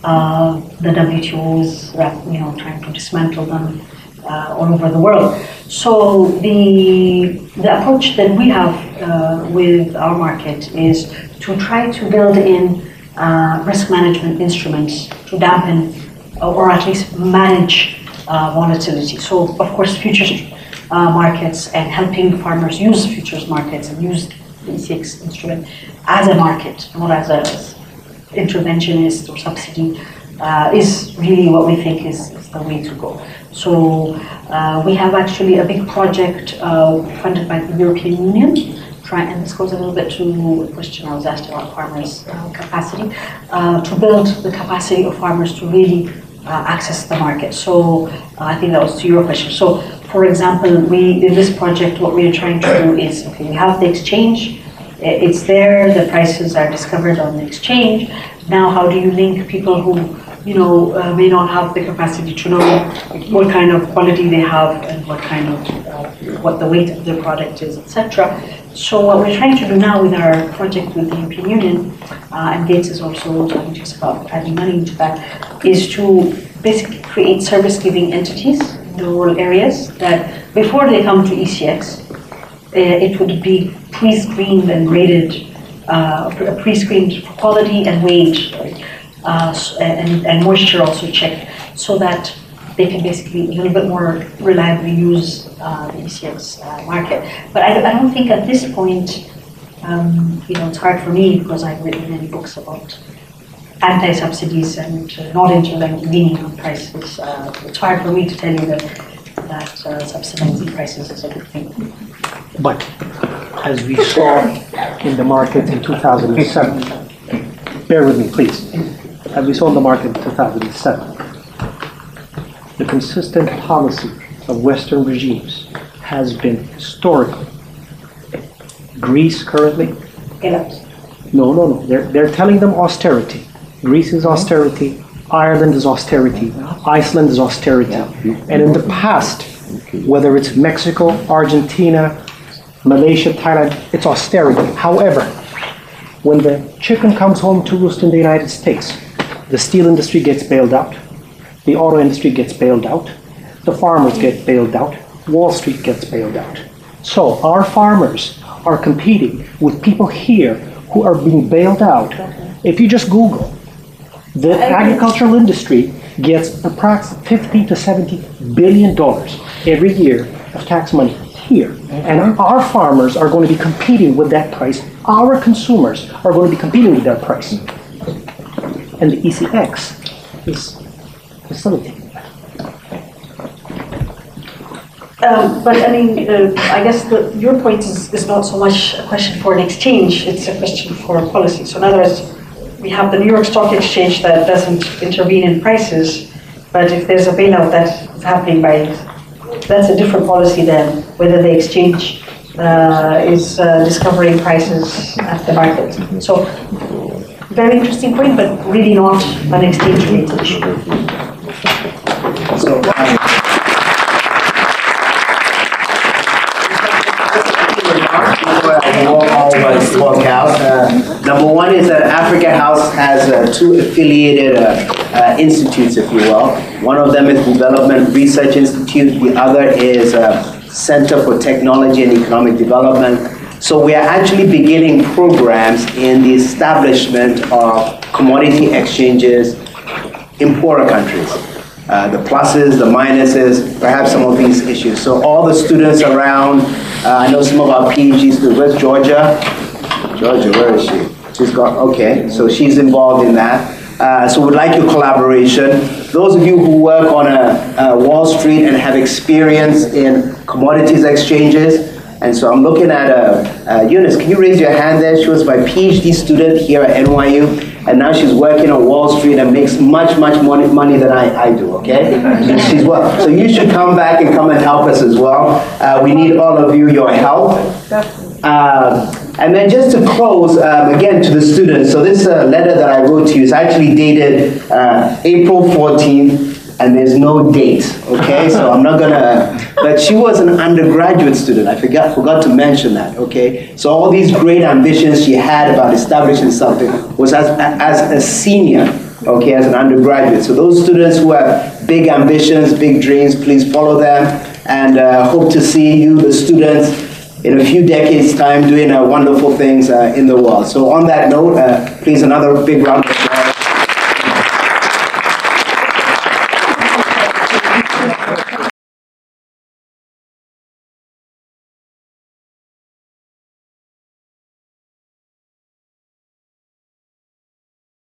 The WTO is trying to dismantle them all over the world. So the approach that we have with our market is to try to build in risk management instruments to dampen or at least manage volatility. So of course futures markets and helping farmers use futures markets and use the ECX instrument as a market, not as a interventionist or subsidy, is really what we think is the way to go. So we have actually a big project funded by the European Union, and this goes a little bit to a question I was asked about farmers' capacity, to build the capacity of farmers to really access the market. So I think that was to your question. So for example, in this project, what we are trying to do is, okay, we have the exchange, it's there, the prices are discovered on the exchange. Now how do you link people who may not have the capacity to know what kind of quality they have and what kind of, what the weight of the product is, etc. So what we're trying to do now with our project with the European Union, and Gates is also talking to us about adding money into that, is to basically create service-giving entities in the rural areas that before they come to ECX, it would be pre-screened and rated, pre-screened for quality and weight, and moisture also checked, so that they can basically a little bit more reliably use the ECX market. But I don't think at this point, it's hard for me because I've written many books about anti-subsidies and not intervening on prices. It's hard for me to tell you that subsidizing prices is a good thing. But as we saw in the market in 2007, bear with me, please. As we saw in the market in 2007, the consistent policy of Western regimes has been historically. Greece currently? No. They're telling them austerity. Greece is austerity. Ireland is austerity. Iceland is austerity. And in the past, whether it's Mexico, Argentina, Malaysia, Thailand, it's austerity. However, when the chicken comes home to roost in the United States, the steel industry gets bailed out, the auto industry gets bailed out, the farmers get bailed out, Wall Street gets bailed out. So our farmers are competing with people here who are being bailed out. If you just Google, the agricultural industry gets approximately $50 to $70 billion every year of tax money here. And our farmers are going to be competing with that price. Our consumers are going to be competing with that price. And the ECX is facilitating that. But I mean, I guess your point is not so much a question for an exchange, it's a question for policy. So in other words, we have the New York Stock Exchange that doesn't intervene in prices, but if there's a bailout that's happening that's a different policy than whether the exchange is discovering prices at the market. So very interesting point, but really not an exchange-related issue. So, number one is that Africa House has two affiliated institutes, if you will. One of them is Development Research Institute. The other is Center for Technology and Economic Development. So we are actually beginning programs in the establishment of commodity exchanges in poorer countries. the pluses, the minuses, perhaps some of these issues. So all the students around, I know some of our PhD students. Where's Georgia? Georgia, where is she? She's got, okay, so she's involved in that. So we'd like your collaboration. Those of you who work on Wall Street and have experience in commodities exchanges, and so I'm looking at Eunice, can you raise your hand there? She was my PhD student here at NYU, and now she's working on Wall Street and makes much more money than I do, okay? She's well. So you should come back and come and help us as well. We need all of you, your help. And then just to close, again, to the students, so this letter that I wrote to you is actually dated April 14th, and there's no date, okay? So I'm not gonna, but she was an undergraduate student. I forgot to mention that, okay? So all these great ambitions she had about establishing something was as a senior, okay, as an undergraduate. So those students who have big ambitions, big dreams, please follow them, and hope to see you, the students, in a few decades' time doing wonderful things in the world. So on that note, please another big round of applause.